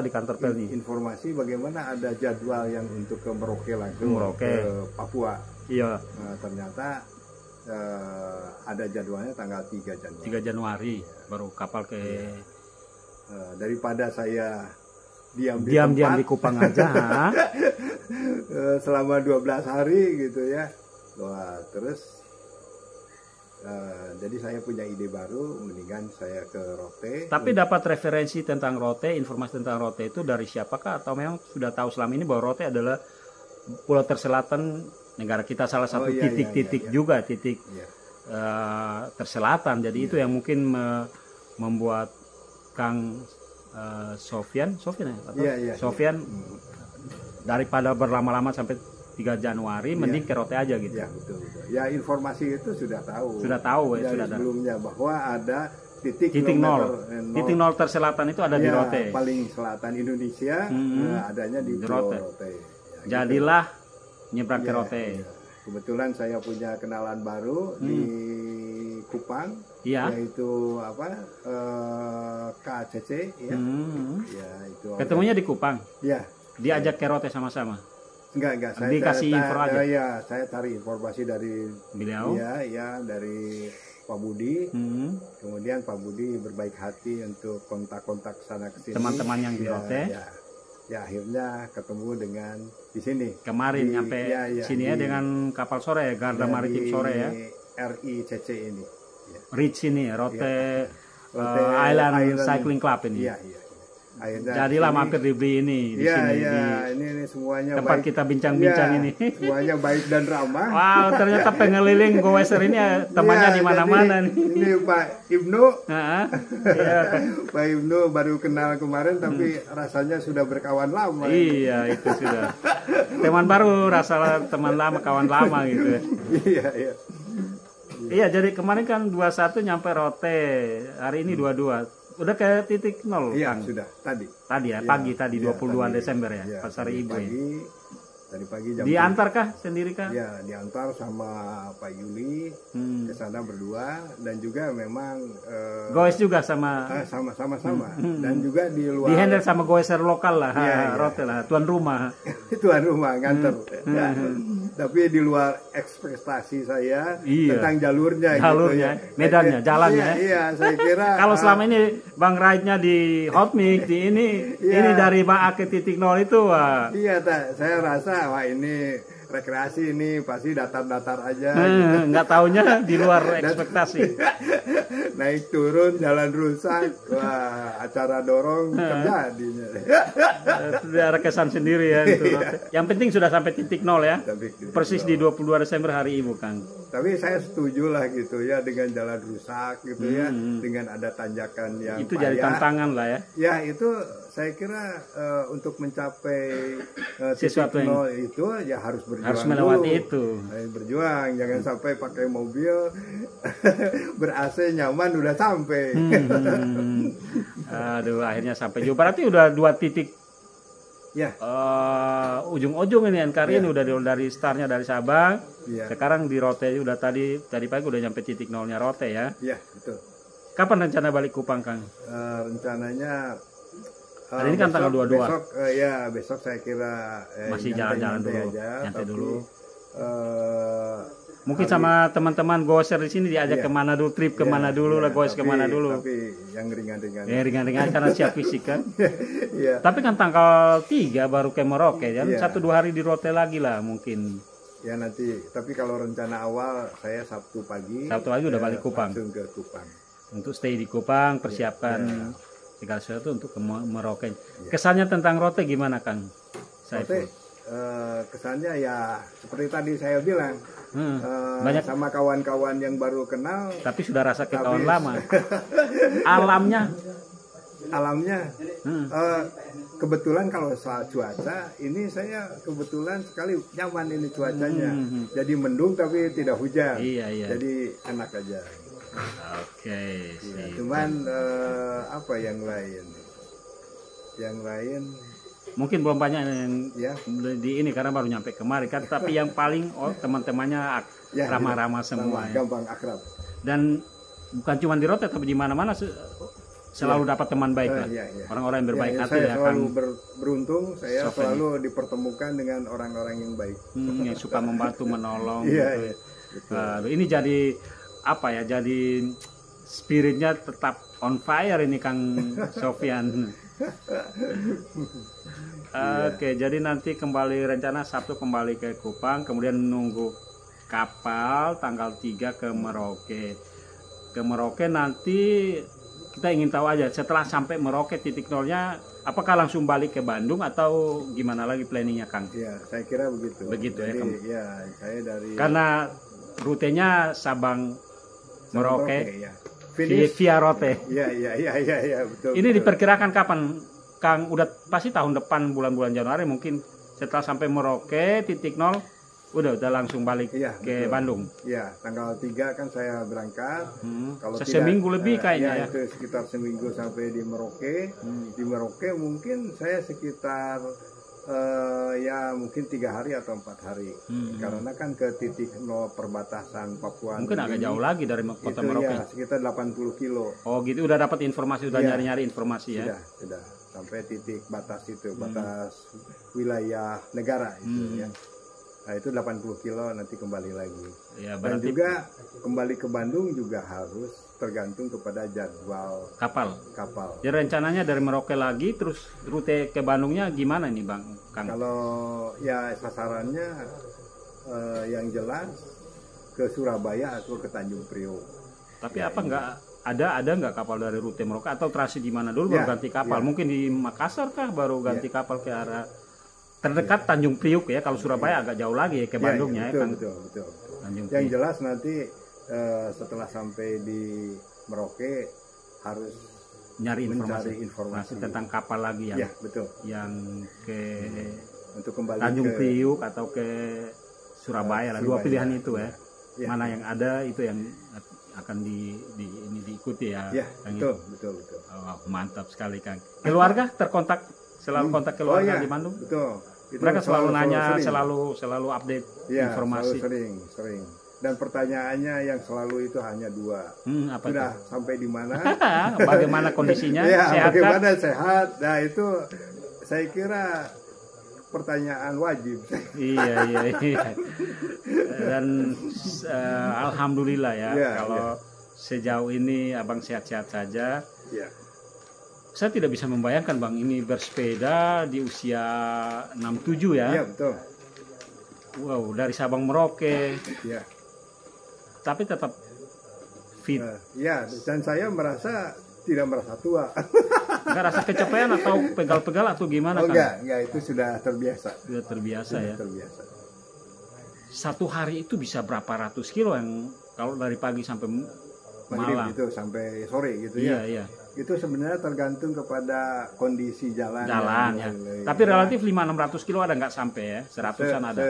di kantor Pelni? Informasi bagaimana ada jadwal yang untuk ke Merauke langsung ke Papua. Iya. Ternyata ada jadwalnya tanggal 3 Januari. 3 Januari baru kapal ke. Daripada saya diam di Kupang aja. Selama 12 hari gitu ya. Wah, terus jadi saya punya ide baru, mendingan saya ke Rote. Tapi dapat referensi tentang Rote, informasi tentang Rote itu dari siapakah atau memang sudah tahu selama ini bahwa Rote adalah pulau terselatan negara kita, salah satu titik juga terselatan. Jadi itu yang mungkin membuat Kang Sofyan daripada berlama-lama sampai 3 Januari mending ke Rote aja gitu. Ya, betul. Ya, informasi itu sudah tahu. Sudah tahu ya, sudah sebelumnya bahwa ada titik nol terselatan itu ada di Rote. Paling selatan Indonesia, adanya di Rote. Ya, jadilah nyebrang ke Rote. Ya. Kebetulan saya punya kenalan baru di Kupang, yaitu KCC ya. Ya, itu. Ketemunya di Kupang. Ya. Diajak ke Rote sama-sama. Enggak. Saya dikasih info aja. Ya, saya cari informasi dari beliau. Iya, dari Pak Budi. Kemudian Pak Budi berbaik hati untuk kontak-kontak sana ke sini. Teman-teman yang di Rote. ya akhirnya ketemu dengan di sini. Kemarin nyampe sini ya dengan kapal sore ya, Garda Maritim sore ya. RICC ini. Ya. Reach ini, Rote Island Cycling Club ini. Iya. Akhirnya jadilah mampir dibeli ini di sini. Ini semuanya tempat baik. Kita bincang-bincang ini. Semuanya baik dan ramah. Wow, ternyata pengeliling goeser ini temannya di mana-mana nih. Ini Pak Ibnu. Iya. Pak Ibnu baru kenal kemarin tapi rasanya sudah berkawan lama. Iya, itu sudah. Teman baru, rasa teman lama, kawan lama gitu. Iya. Iya, jadi kemarin kan 21 nyampe Rote, hari ini 22. Udah ke titik nol, iya, Kang? Sudah, tadi. Tadi ya, pagi tadi 22 Desember ya, Pasar Ibu. Tadi pagi jam. Diantar kah sendiri kah? Ya, diantar sama Pak Yuli ke sana berdua dan juga memang goes juga sama sama dan juga di luar. Di handle sama goeser lokal lah, Rote lah, tuan rumah. Tuan rumah nganter. Tapi di luar ekspektasi saya tentang jalurnya gitu ya. Medannya, jalannya. Iya, saya kira kalau selama ini Bang ride-nya di Hotmix di ini dari Bang A ke titik nol itu wah. Iya, saya rasa wah ini rekreasi ini pasti datar-datar aja. Nggak taunya di luar ekspektasi. Naik turun jalan rusak, wah acara dorong terjadi. Sudah ada kesan sendiri ya. Yang penting sudah sampai titik nol ya. Persis di 22 Desember hari Ibu, Kang. Tapi saya setuju lah gitu ya dengan jalan rusak gitu ya, dengan ada tanjakan yang itu jadi tantangan lah ya. Ya itu saya kira untuk mencapai sesuatu titik nol itu ya harus berjuang. Harus melewati dulu. itu. Berjuang, jangan sampai pakai mobil ber-AC nyaman udah sampai. Aduh, akhirnya sampai juga. Berarti udah 2 titik. Ya. Ujung-ujung ini NKRI ini udah dari startnya dari Sabang. Sekarang di Rote udah tadi pagi udah nyampe titik nolnya Rote ya. Iya, betul. Kapan rencana balik Kupang, Kang? Rencananya hari ini kan tanggal 22. Besok saya kira masih jalan-jalan dulu, nyantai dulu. Mungkin sama teman-teman goeser di sini diajak kemana dulu, trip kemana dulu lah, goes kemana dulu. Tapi yang ringan-ringan. Ya ringan-ringan karena siap fisik kan. Tapi kan tanggal 3 baru ke Merauke, kan 1-2 hari di Rote lagi lah mungkin. Ya nanti, tapi kalau rencana awal saya Sabtu pagi udah balik Kupang. Langsung ke Kupang. Untuk stay di Kupang, persiapkan segala sesuatu untuk ke Merauke. Kesannya tentang Rote gimana, Kang? Rote kesannya ya seperti tadi saya bilang, banyak sama kawan-kawan yang baru kenal. Tapi sudah rasa ke kawan lama. Alamnya, kebetulan kalau soal cuaca ini saya kebetulan sekali nyaman ini cuacanya. Jadi mendung tapi tidak hujan. Jadi enak aja. Oke. Cuman apa yang lain? Yang lain mungkin belum banyak yang di ini karena baru nyampe kemarin kan. Tapi yang paling teman-temannya ramah-ramah semua. Gampang akrab. Dan bukan cuma di Rote tapi di mana-mana selalu dapat teman baik lah. Orang-orang yang berbaik hati saya selalu beruntung saya selalu dipertemukan dengan orang-orang yang baik. Yang suka membantu, menolong. Gitu. Ini jadi apa ya, jadi spiritnya tetap on fire ini Kang Sofyan. Oke, jadi nanti kembali rencana Sabtu kembali ke Kupang, kemudian nunggu kapal tanggal 3 ke Merauke. Ke Merauke nanti kita ingin tahu aja setelah sampai Merauke titik nolnya, apakah langsung balik ke Bandung atau gimana lagi planningnya, Kang? Ya, saya kira begitu. Begitu. Jadi, saya dari karena rutenya Sabang Merauke via Rote. Iya, betul. Ini diperkirakan kapan, Kang? Udah pasti tahun depan bulan-bulan Januari mungkin setelah sampai Merauke titik nol udah langsung balik ke Bandung. Iya, tanggal 3 kan saya berangkat. Kalau seminggu lebih kayaknya itu sekitar seminggu sampai di Merauke. Di Merauke mungkin saya sekitar mungkin 3 hari atau 4 hari. Karena kan ke titik nol perbatasan Papua mungkin agak jauh lagi dari kota Merauke. Ya, sekitar 80 kilo. Oh gitu, udah dapat informasi, udah nyari-nyari informasi ya. Sudah sampai titik batas itu, batas wilayah negara itu ya. Nah, itu 80 kilo nanti kembali lagi. Ya, Dan berarti juga kembali ke Bandung juga harus tergantung kepada jadwal kapal. kapal. Jadi rencananya dari Merauke lagi, terus rute ke Bandungnya gimana nih Bang Kang? Kalau ya sasarannya yang jelas ke Surabaya atau ke Tanjung Priok. Tapi Ya, apa nggak ada nggak kapal dari rute Merauke atau transit di mana dulu baru Ya, ganti kapal? ya. Mungkin di Makassar kah baru ganti kapal ke arah terdekat Tanjung Priok ya. Kalau Surabaya agak jauh lagi ya ke Bandungnya betul, ya kan. betul. Tanjung Yang Priok. jelas nanti setelah sampai di Merauke harus Nyari mencari informasi informasi. tentang kapal lagi Ya, betul. yang ke Untuk kembali Tanjung ke Priok atau ke Surabaya lah. Dua Surabaya. pilihan itu ya. Ya. Mana yang ada itu yang akan ini diikuti ya. Ya, Kang. betul. Oh, mantap sekali Kang. Keluarga terkontak selalu kontak keluarga Oh, iya, di Bandung. Betul. Itu Mereka selalu nanya, sering. selalu update Ya, informasi. selalu sering. Dan pertanyaannya yang selalu itu hanya dua. Apa Sudah tuh? sampai di mana? Bagaimana kondisinya? Ya, Sehat kah? bagaimana sehat? Nah, itu saya kira pertanyaan wajib. Iya. Dan alhamdulillah ya, Ya, kalau sejauh ini Abang sehat-sehat saja. Ya. Saya tidak bisa membayangkan Bang ini bersepeda di usia 67 ya. Iya, betul. Wow, dari Sabang Merauke, Ya. tapi tetap fit. Ya, dan saya tidak merasa tua. Nggak rasa kecapean atau pegal-pegal atau gimana Oh, Kang? enggak, itu sudah terbiasa. Sudah terbiasa ya. Terbiasa. Satu hari itu bisa berapa ratus kilo yang kalau dari pagi sampai Maghrib malam? itu sampai sore gitu Iya, ya. iya. Itu sebenarnya tergantung kepada kondisi jalan. Jalan ya. Tapi relatif 500-600 kilo ada nggak sampai ya? 100-an ada.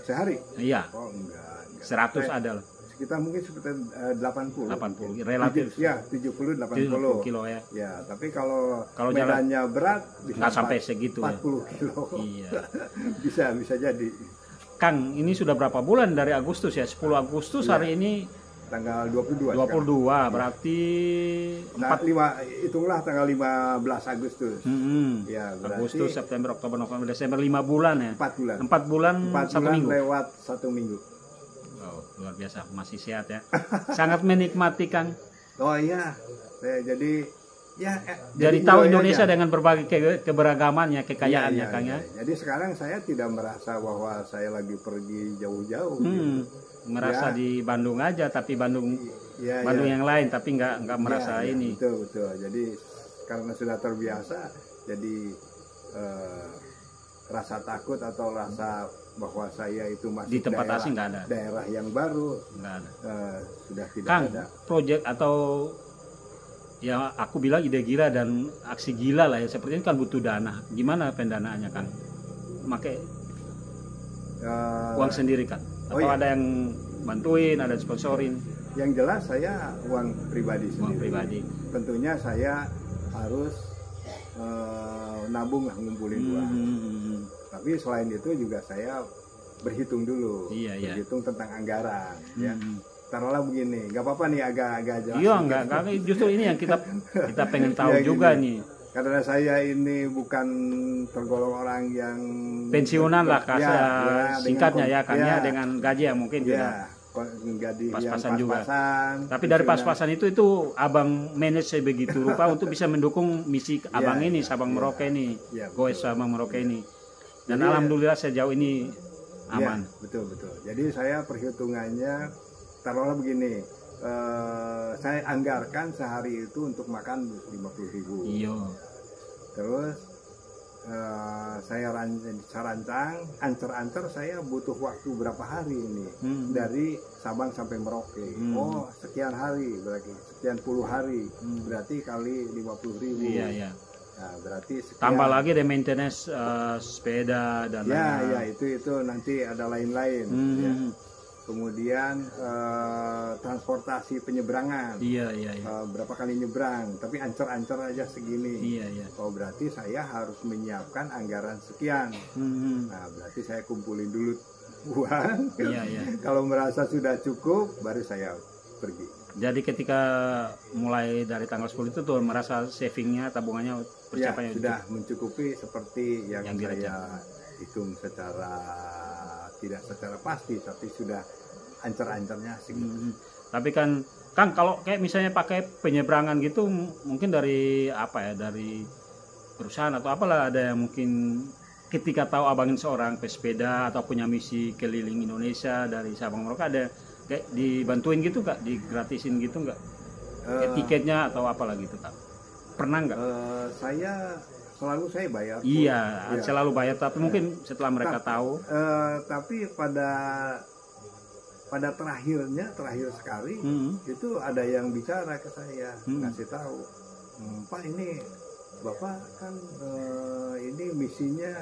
Sehari? Iya. Oh, enggak. 100 ada lah. Kita mungkin sekitar 80. 80 relatif. Ya, 70 80. 70 kilo ya. Ya, tapi kalau jalan medannya berat bisa nggak sampai segitu ya. 40 kilo. Iya. bisa jadi. Kang, ini sudah berapa bulan dari Agustus ya? 10 Agustus Iya. hari ini Tanggal 22. 22 berarti Nah, hitunglah tanggal 15 Agustus. Ya, berarti Agustus, September, Oktober, November, Desember 5 bulan ya. 4 bulan. 4 bulan 4 1 bulan minggu. lewat 1 minggu. Wow, luar biasa, masih sehat ya. Sangat menikmati Kang. Oh iya, jadi Jadi tahu Indonesia dengan berbagai keberagamannya, kekayaannya Kang ya. Jadi sekarang saya tidak merasa bahwa saya lagi pergi jauh-jauh. Merasa di Bandung aja, tapi Bandung Ya, yang lain, tapi nggak merasa ini. Betul. Jadi karena sudah terbiasa, jadi rasa takut atau rasa bahwa saya itu masih Di tempat asing nggak ada. daerah yang baru Nggak ada. sudah tidak Kang, ada. proyek atau ya aku bilang ide gila dan aksi gila lah ya, seperti ini kan butuh dana. Gimana pendanaannya Kang? Pakai uang sendiri kan? Atau ada yang bantuin, ada yang sponsorin? Yang jelas saya uang pribadi sendiri. Uang pribadi. Tentunya saya harus nabung lah, ngumpulin uang. Tapi selain itu juga saya berhitung dulu. Iya. Berhitung tentang anggaran. Ya. Taruhlah begini, nggak apa-apa nih agak jelas. Iya, enggak, justru ini yang kita pengen tahu Ya, juga gini. nih. Karena saya ini bukan tergolong orang yang Pensiunan lah singkatnya ya Kang ya, ya, dengan gaji yang mungkin ya, gaji pas-pasan yang juga. Tapi dari pensiunan. pas-pasan itu Abang manage begitu rupa untuk bisa mendukung misi Abang ini, Sabang Merauke ini, Goes Sabang Merauke ini. Dan Jadi, alhamdulillah sejauh ini aman. Ya, betul. Jadi saya perhitungannya taruhlah begini, saya anggarkan sehari itu untuk makan 50.000. Iya. Terus saya rancang, ancer-ancer saya butuh waktu berapa hari ini dari Sabang sampai Merauke. Oh, sekian hari berarti sekian puluh hari, berarti kali 50.000. Iya. Nah, berarti sekian. Tambah lagi deh maintenance sepeda dan ya itu nanti ada lain-lain. Ya. Kemudian transportasi penyeberangan. Iya. Berapa kali nyebrang, tapi ancer-ancer aja segini. Iya. Oh, berarti saya harus menyiapkan anggaran sekian. Nah, berarti saya kumpulin dulu uang. Iya. Kalau merasa sudah cukup, baru saya pergi. Jadi ketika mulai dari tanggal 10 itu tuh merasa savingnya, tabungannya percapaian sudah mencukupi seperti yang saya direncanakan. hitung secara tidak secara pasti, tapi sudah ancer-ancernya sih. Tapi kan Kang, kalau kayak misalnya pakai penyeberangan gitu, mungkin dari apa ya, dari perusahaan atau apalah, ada yang mungkin ketika tahu abang ini seorang pesepeda atau punya misi keliling Indonesia dari Sabang Merauke, ada kayak dibantuin gitu Kak, digratisin gitu nggak? Kayak tiketnya atau apalah gitu Kak? Pernah nggak? Saya selalu bayar. Iya, selalu bayar, tapi mungkin setelah mereka tahu. Tapi pada terakhir sekali itu ada yang bicara ke saya, ngasih tahu, Pak, ini Bapak kan ini misinya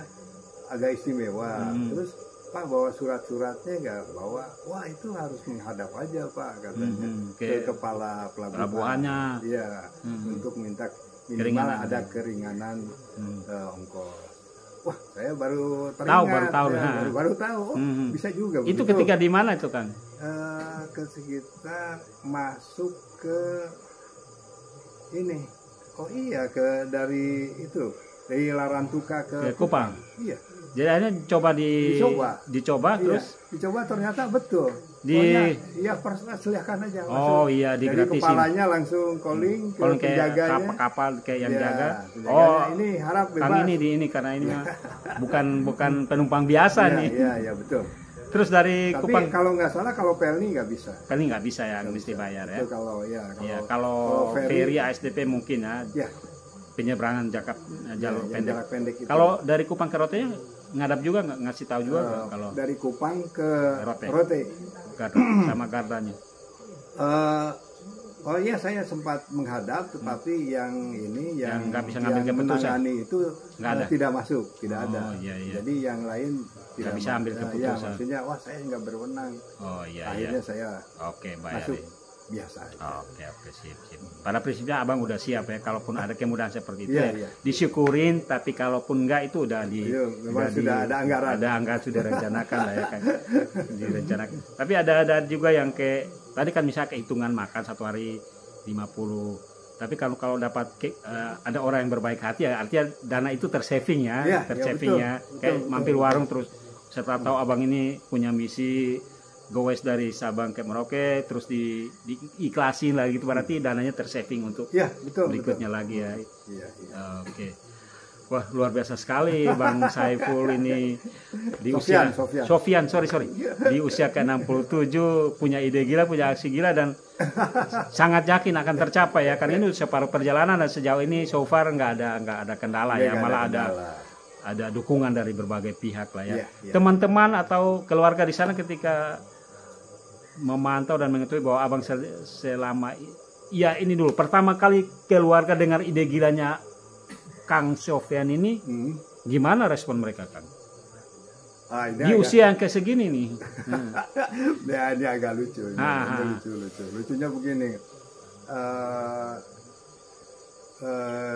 agak istimewa, terus Pak bawa surat-suratnya nggak bawa? Wah, itu harus menghadap aja Pak, katanya, ke kepala pelabuhannya, iya, untuk minta minimal ada keringanan ongkos. Wah, saya baru teringat, baru tahu, bisa juga. Itu begitu. Ketika di mana itu Kang? Ke sekitar masuk ke ini, dari Larantuka ke Kupang. Iya. Jadi akhirnya dicoba terus dicoba ternyata betul. Iya, persilahkan aja. Oh iya, digratisin. Jadi kepalanya langsung calling ke penjaganya. Kapal kayak yang jaga. Ini harap bebas. Kang ini karena ini bukan penumpang biasa nih. Iya, betul. Terus dari Tapi Kupang, kalau nggak salah, kalau Pelni nggak bisa. Pelni nggak bisa ya, mesti bayar ya. Itu kalau ferry ASDP mungkin ya. Penyeberangan jalur pendek. Kalau dari Kupang ke Rote ngadap juga nggak, ngasih tahu juga kalau dari Kupang ke Rote sama gardanya. Oh iya, saya sempat menghadap, tetapi yang nggak bisa ngambil keputusan itu tidak masuk, tidak ada. Iya. Jadi yang lain tidak bisa ambil keputusan. Ya, maksudnya saya nggak berwenang. Akhirnya saya masuk biasa. Oke, sip. Pada prinsipnya abang udah siap ya, kalaupun ada kemudahan seperti itu disyukurin, tapi kalaupun enggak itu udah sudah ada anggaran. Ada anggaran, sudah rencanakan lah ya kan. Direncanakan. Tapi ada juga yang kayak tadi kan misalnya kehitungan makan satu hari 50. Tapi kalau dapat ada orang yang berbaik hati ya, artinya dana itu tersaving ya, kayak mampir warung terus setelah tahu abang ini punya misi gowes dari Sabang ke Merauke, terus diiklasin lagi gitu, berarti dananya tersaving untuk berikutnya lagi ya. Oke. Wah, luar biasa sekali Bang Saiful ini di usia Sofian, sorry. Di usia ke-67 punya ide gila, punya aksi gila, dan sangat yakin akan tercapai ya. Karena ini separuh perjalanan dan sejauh ini so far nggak ada kendala ya, malah ada dukungan dari berbagai pihak lah ya. Teman-teman atau keluarga di sana ketika memantau dan mengetahui bahwa abang selama ini dulu pertama kali keluarga dengar ide gilanya Kang Sofian ini, gimana respon mereka Kang? Di usia yang kayak segini nih. Ini agak lucu. Lucunya begini.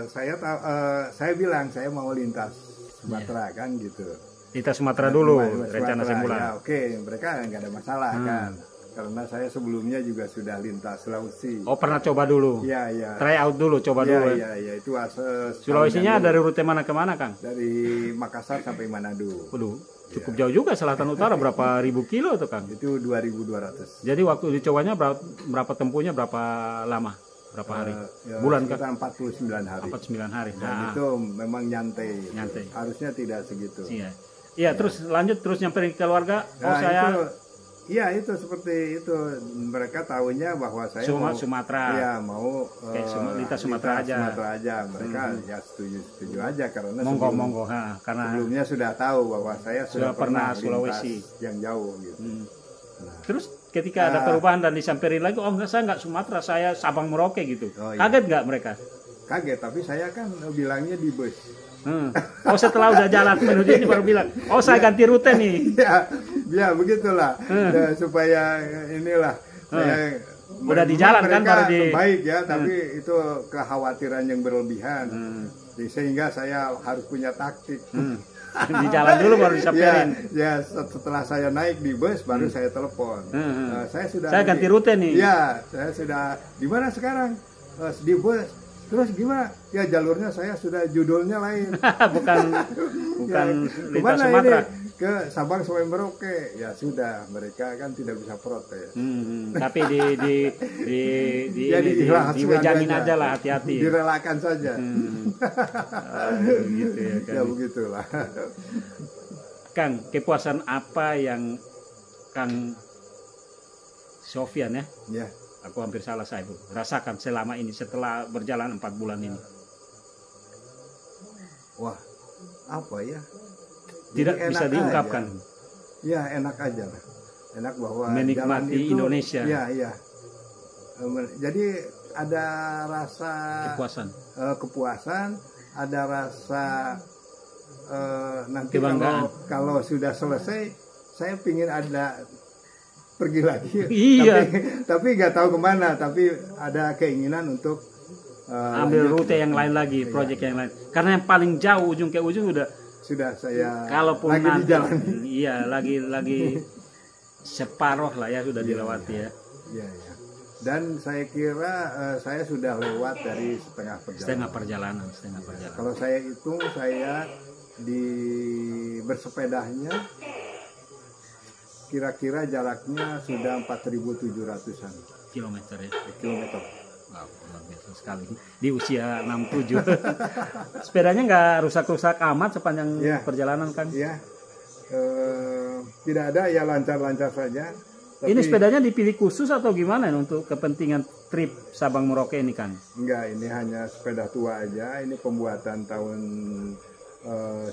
Saya bilang saya mau lintas Sumatera kan gitu. Lintas Sumatera dulu, rencana sebulan. Ya, oke, mereka nggak ada masalah kan. Karena saya sebelumnya juga sudah lintas Sulawesi. Oh, pernah coba dulu? Iya. Try out dulu, coba dulu. Iya, itu Sulawesinya dari rute mana ke mana, Kang? Dari Makassar sampai Manado. Waduh, cukup jauh juga, selatan utara. Berapa ribu kilo tuh, Kang? Itu 2.200. Jadi waktu dicobanya berapa tempuhnya, berapa lama? Berapa hari? Bulan kan? 49 hari. 49 hari. Dan itu memang nyantai. Harusnya tidak segitu. Iya, terus lanjut nyamperin keluarga. Iya, itu seperti itu. Mereka tahunya bahwa saya mau Sumatera. Iya, mau lintas Sumatera aja. Mereka ya setuju aja karena monggo karena sebelumnya sudah tahu bahwa saya sudah pernah Sulawesi yang jauh gitu. Terus ketika ada perubahan dan disamperin lagi, saya nggak Sumatera, saya Sabang Merauke gitu. Kaget nggak mereka? Kaget, tapi saya kan bilangnya di bus. Oh, setelah udah jalan menuju ini baru bilang, saya ganti rute nih. Ya begitulah. Supaya inilah saya udah di jalan kan, baru baik ya, tapi itu kekhawatiran yang berlebihan. Sehingga saya harus punya taktik. Di jalan dulu baru disamperin. Ya, setelah saya naik di bus baru saya telepon. Saya ganti rute nih. Ya, saya sudah di mana sekarang? Di bus. Terus gimana? Ya jalurnya saya sudah judulnya lain. bukan lintas Sumatera. ke Sabang sampai Merauke, ya sudah, mereka kan tidak bisa protes. Tapi diwejanin aja lah, hati-hati. Direlakan saja. Gitu ya, Kang. Ya begitulah. Kang, kepuasan apa yang Kang Sofyan ya? Ya. Aku hampir salah saya, Bu. Rasakan selama ini setelah berjalan 4 bulan ini. Wah, apa ya? Tidak Jadi bisa enak diungkapkan. aja. Ya, enak aja lah. Enak bahwa Menikmati jalan itu, Indonesia. Ya, ya. Jadi ada rasa kepuasan, ada rasa nanti kebanggaan. kalau sudah selesai, saya pingin ada pergi lagi. Iya. Tapi nggak tahu kemana. Tapi ada keinginan untuk ambil rute yang lain lagi, proyek yang lain. Karena yang paling jauh ujung ke ujung sudah saya kalaupun lagi nanti, di jalan. Iya, lagi separuh lah ya sudah dilewati ya. Iya, iya. Dan saya kira saya sudah lewat dari setengah perjalanan. Setengah perjalanan. Kalau saya hitung, saya di bersepedanya kira-kira jaraknya sudah 4.700-an kilometer ya. Kilometer. Wow, luar biasa sekali. Di usia 67. Sepedanya nggak rusak-rusak amat sepanjang perjalanan, Kang? Iya. Tidak ada, ya lancar-lancar saja. Tapi, ini sepedanya dipilih khusus atau gimana untuk kepentingan trip Sabang Merauke ini, Kang? Enggak, ini hanya sepeda tua aja. Ini pembuatan tahun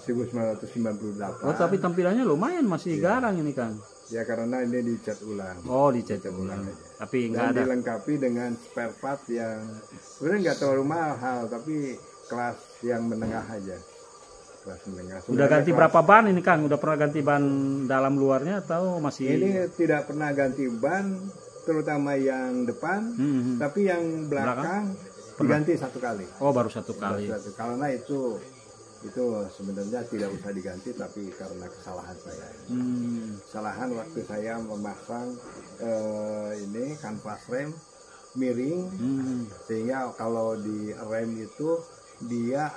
1998. Oh, tapi tampilannya lumayan, masih garang ini, Kang. Ya, karena ini dicat ulang. Oh, dicat ulang. Tapi enggak ada. Dilengkapi dengan spare part yang sebenarnya nggak terlalu mahal, tapi kelas yang menengah aja. Kelas menengah. Udah ganti berapa ban ini, Kang? Udah pernah ganti ban dalam luarnya atau masih? Ini tidak pernah ganti ban, terutama yang depan, tapi yang belakang diganti 1 kali. Oh, baru 1 kali. Karena itu sebenarnya tidak usah diganti, tapi karena kesalahan saya. Kesalahan waktu saya memasang ini kanvas rem miring, sehingga kalau di rem itu dia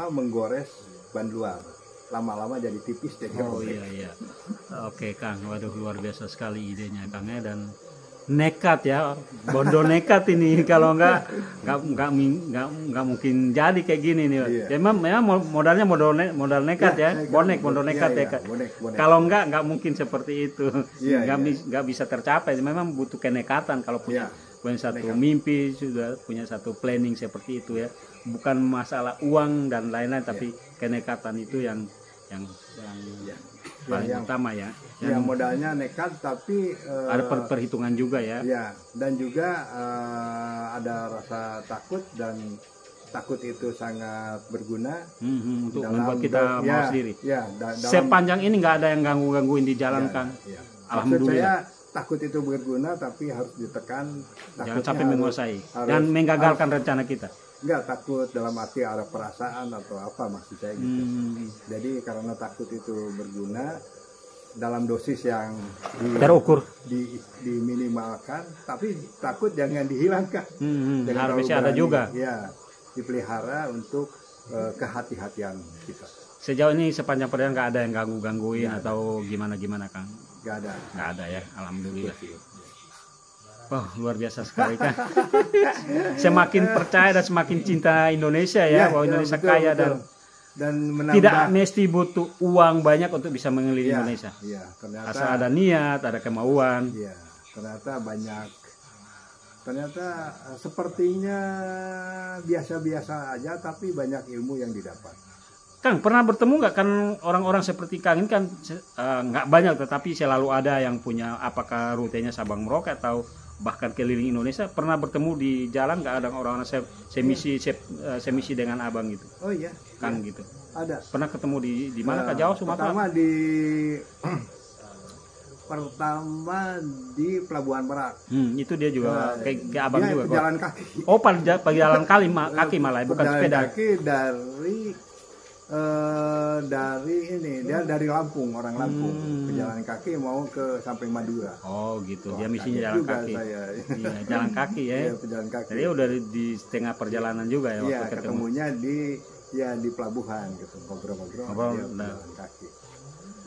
menggores ban luar, lama-lama jadi tipis, jadi robek. Iya. Oke, Kang, waduh luar biasa sekali idenya, Kang, ya. Dan nekat ya, bondo nekat ini. Kalau nggak mungkin jadi kayak gini nih. Ya, memang modalnya modal nekat ya, bonek nekat ya. Kalau nggak mungkin seperti itu. Nggak bisa tercapai. Memang butuh kenekatan kalau punya satu mimpi, sudah punya satu planning seperti itu ya. Bukan masalah uang dan lain-lain, tapi kenekatan itu yang paling utama ya. Ya, modalnya nekat, tapi ada perhitungan juga ya. Ya, dan juga ada rasa takut, dan takut itu sangat berguna untuk membuat kita mau sendiri. Ya, sepanjang ini nggak ada yang gangguin di jalan, Kang. Alhamdulillah. Saya takut itu berguna, tapi harus ditekan. Jangan sampai menguasai dan menggagalkan rencana kita. Enggak, takut dalam arti ada perasaan atau apa, maksud saya gitu. Jadi karena takut itu berguna dalam dosis yang terukur, diminimalkan, tapi takut jangan dihilangkan. Harusnya ada juga. Ya, dipelihara untuk kehati-hatian kita. Sejauh ini sepanjang perjalanan nggak ada yang gangguin atau gimana, Kang? Nggak ada ya, alhamdulillah. Oh, luar biasa sekali, Kang. Semakin percaya dan semakin cinta Indonesia ya, bahwa Indonesia kaya dan menambah, tidak mesti butuh uang banyak untuk bisa mengelilingi Indonesia. Iya, ternyata asal ada niat, ada kemauan. Iya, ternyata sepertinya biasa-biasa aja, tapi banyak ilmu yang didapat. Kang, pernah bertemu nggak, kan orang-orang seperti Kang ini kan nggak banyak, tetapi selalu ada yang punya, apakah rutenya Sabang Merauke atau bahkan keliling Indonesia. Pernah bertemu di jalan nggak ada orang-orang semisi dengan abang gitu? Oh iya, Kang gitu. Ada. Pernah ketemu di mana, Kak? Jawa, Sumatera? Pertama di Pelabuhan Merak. Itu dia juga kayak abang juga. Pejalan kaki. Oh, pejalan kaki malah, bukan sepeda. Kaki dari Lampung, orang Lampung. Pejalan kaki mau ke sampai Madura. Oh gitu. Dia misinya jalan kaki. Iya, jalan kaki ya. Iya, pejalan kaki. Jadi udah di setengah perjalanan juga ya, waktu ketemunya di ya di pelabuhan gitu, ngobrol-ngobrol dia berjalan kaki.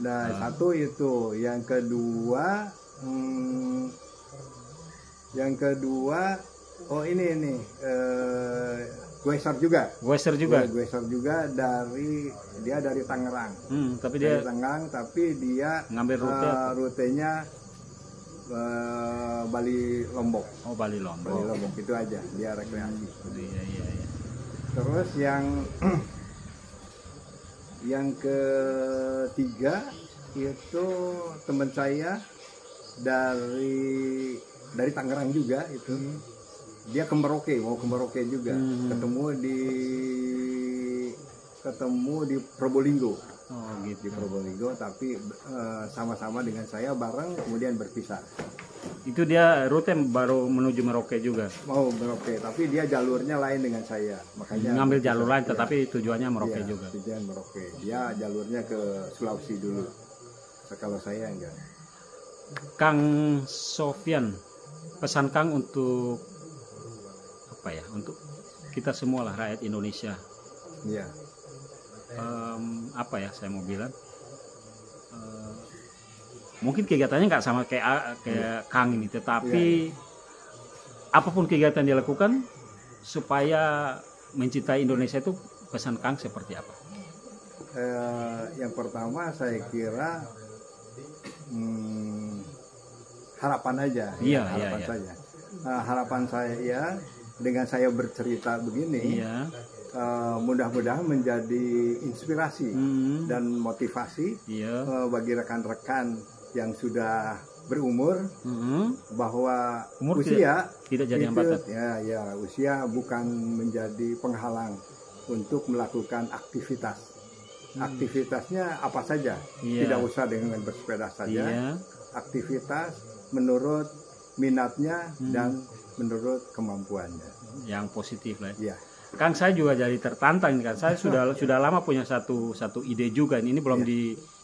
Nah, satu itu, yang kedua oh ini Gueser juga. Gueser juga dari Tangerang. Tapi dia dari Tangerang, tapi dia ngambil rutenya Bali Lombok. Oh, Bali Lombok itu aja, dia rekreasi. Iya. Terus yang ketiga itu teman saya dari Tangerang juga itu. Dia mau ke Merauke juga. Ketemu di Probolinggo. Oh, gitu. Di Probolinggo, tapi sama-sama dengan saya bareng, kemudian berpisah. Itu dia rute baru menuju Merauke juga. Mau Merauke, tapi dia jalurnya lain dengan saya. Makanya ngambil jalur lain, tetapi tujuannya Merauke juga. Tujuan Merauke. Dia jalurnya ke Sulawesi dulu. Kalau saya enggak. Kang Sofyan, pesan Kang untuk untuk kita semua lah, rakyat Indonesia. Iya. Saya mau bilang, mungkin kegiatannya nggak sama kayak Kang ini, tetapi apapun kegiatan dia lakukan supaya mencintai Indonesia, itu pesan Kang seperti apa? Yang pertama saya kira harapan aja. Harapan saja. Harapan saya dengan saya bercerita begini, mudah-mudahan menjadi inspirasi dan motivasi bagi rekan-rekan yang sudah berumur, bahwa usia tidak jadi hambatan. Usia bukan menjadi penghalang untuk melakukan aktivitas. Aktivitasnya apa saja, tidak usah dengan bersepeda saja. Aktivitas menurut minatnya dan menurut kemampuannya. Yang positif lah. Iya. Kang, saya juga jadi tertantang kan. Saya sudah lama punya satu ide juga. Ini belum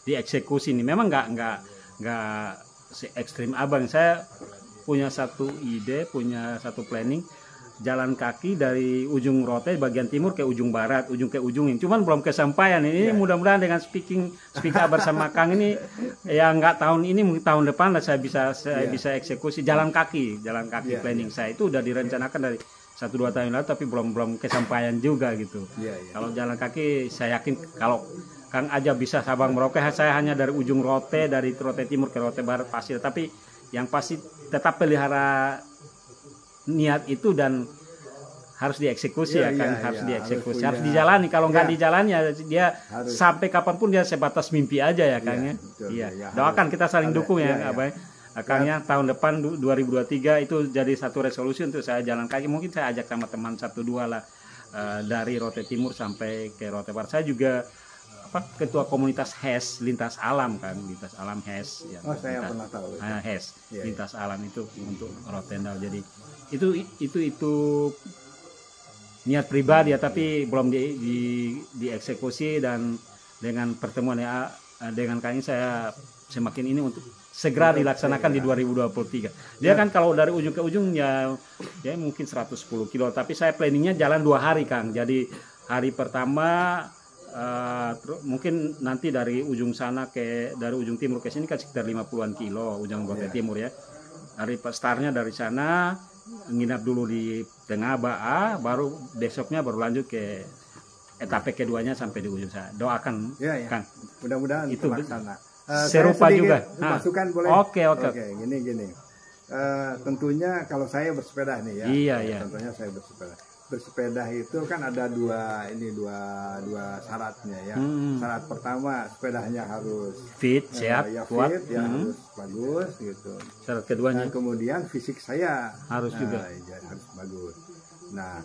dieksekusi nih. Memang nggak se ekstrim abang. Saya punya satu ide, punya satu planning, jalan kaki dari ujung Rote bagian timur ke ujung barat, ujung ke ujung ini. Cuman belum kesampaian. Ini mudah-mudahan dengan speak bersama Kang ini, nggak tahun ini, mungkin tahun depan lah saya bisa eksekusi jalan kaki planning saya itu udah direncanakan dari 1-2 tahun lalu, tapi belum kesampaian juga gitu. Kalau jalan kaki saya yakin kalau Kang aja bisa Sabang Merauke, saya hanya dari ujung Rote, dari Rote Timur ke Rote Barat pasti, tapi yang pasti tetap pelihara niat itu dan harus dieksekusi harus dieksekusi, harus dijalani. Kalau nggak dijalani ya dia harus. Sampai kapanpun dia sebatas mimpi aja ya Kang ya. Doakan, kita saling dukung Abang. Kangnya tahun depan 2023 itu jadi satu resolusi untuk saya jalan kaki. Mungkin saya ajak sama teman 1-2 lah, dari Rote Timur sampai ke Rote Barat. Saya juga ketua komunitas HES, lintas alam kan, lintas alam HES. Saya pernah tahu. HES, lintas alam itu untuk Rotendal. Jadi itu niat pribadi tapi belum dieksekusi, dan dengan pertemuan dengan Kang ini saya semakin ini untuk segera dilaksanakan di 2023. Dia kan kalau dari ujung ke ujung ya mungkin 110 kilo, tapi saya planningnya jalan 2 hari Kang. Jadi hari pertama mungkin nanti dari ujung sana dari ujung timur ke sini kan sekitar 50-an kilo ujung Rote Timur ya. Hari startnya dari sana, nginap dulu di Tengah Baa, baru besoknya baru lanjut ke etape keduanya sampai di ujung sana. Doakan Kang. Mudah-mudahan itu terlaksana. Serupa juga. Masukan boleh? Oke. Gini. Tentunya kalau saya bersepeda nih ya. Tentunya saya bersepeda. Bersepeda itu kan ada dua syaratnya ya. Syarat pertama, sepedanya harus fit, sehat, kuat, harus bagus gitu. Syarat keduanya, kemudian fisik saya harus juga harus bagus. Nah,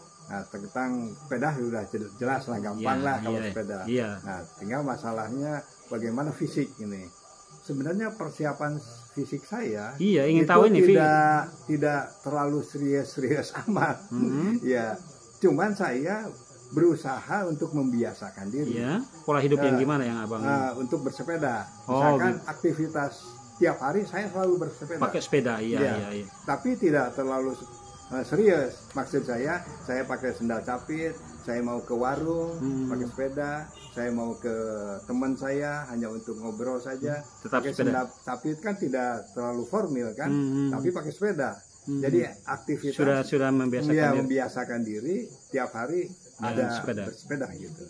tentang sepeda sudah jelas lah, gampang lah kalau sepeda. Nah, tinggal masalahnya bagaimana fisik ini. Sebenarnya persiapan fisik saya ingin tahu ini tidak terlalu serius amat. Cuman saya berusaha untuk membiasakan diri. Pola hidup yang gimana yang Abang? Untuk bersepeda. Misalkan aktivitas tiap hari saya selalu bersepeda. Pakai sepeda, Tapi tidak terlalu serius. Maksud saya pakai sendal capit, saya mau ke warung pakai sepeda, saya mau ke teman saya hanya untuk ngobrol saja Tetap pakai sepeda. tapi kan tidak terlalu formal kan, tapi pakai sepeda. Jadi aktivitas Sudah membiasakan ya, diri. membiasakan diri tiap hari Jalan ada sepeda. bersepeda gitu.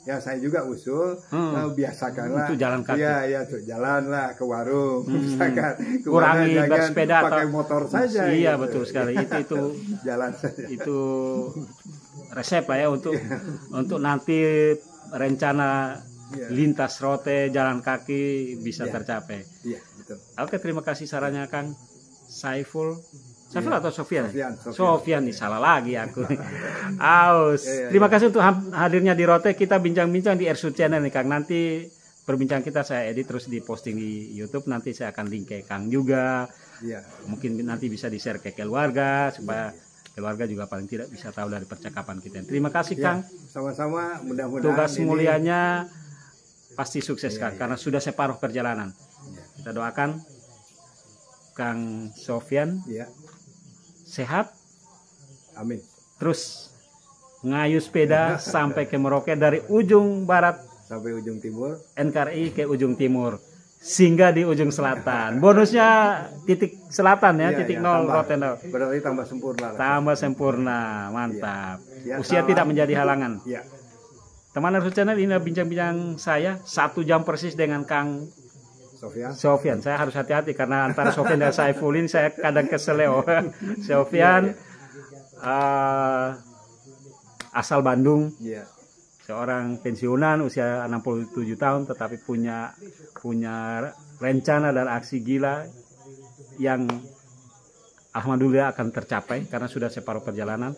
Ya saya juga usul biasakanlah Itu jalan kaki. ya tuh jalan lah ke warung misalkan kemana, Kurangi jangan bersepeda pakai atau motor saja Iya gitu. betul sekali. Itu Jalan saja. itu resep lah ya untuk nanti rencana Iya. lintas rote jalan kaki bisa Iya. tercapai. Iya betul. Oke, terima kasih sarannya Kang Saiful. Saiful atau Sofian? Sofian. Nih, salah lagi aku. Aus. Iya, Terima kasih untuk hadirnya di Rote. Kita bincang-bincang di Ersu Channel nih Kang. Nanti perbincangan kita saya edit terus diposting di YouTube. Nanti saya akan link ke Kang juga. Iya. Mungkin nanti bisa di-share ke keluarga supaya keluarga juga paling tidak bisa tahu dari percakapan kita. Terima kasih Ya, Kang. sama-sama mudah-mudahan Tugas ini- mulianya pasti sukses Kang Iya. karena sudah separuh perjalanan. Iya. Kita doakan Kang Sofian Iya. sehat Amin. terus ngayu sepeda sampai ke Merauke dari ujung barat Sampai ujung timur. NKRI ke ujung timur singgah di ujung selatan. Bonusnya titik selatan ya, Iya, titik iya, nol tambah. Rote nol. Berarti tambah sempurna lah. Tambah sempurna, mantap. Iya. Ya, Usia salam. tidak menjadi halangan. Iya. Teman Ersu Channel, ini adalah bincang-bincang saya 1 jam persis dengan Kang Sofian. Sofian. Saya harus hati-hati karena antara Sofian dan Saiful ini saya kadang kesel ya. Sofian asal Bandung, Iya. seorang pensiunan usia 67 tahun tetapi punya rencana dan aksi gila yang alhamdulillah akan tercapai karena sudah separuh perjalanan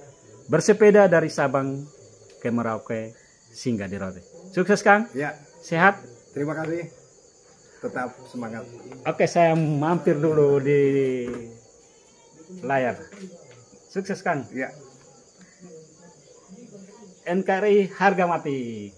bersepeda dari Sabang ke Merauke singgah di Rote. Sukses Kang, Iya. sehat. Terima kasih. Tetap semangat. Oke, saya mampir dulu di layar. Sukses Kang. Iya. NKRI harga mati.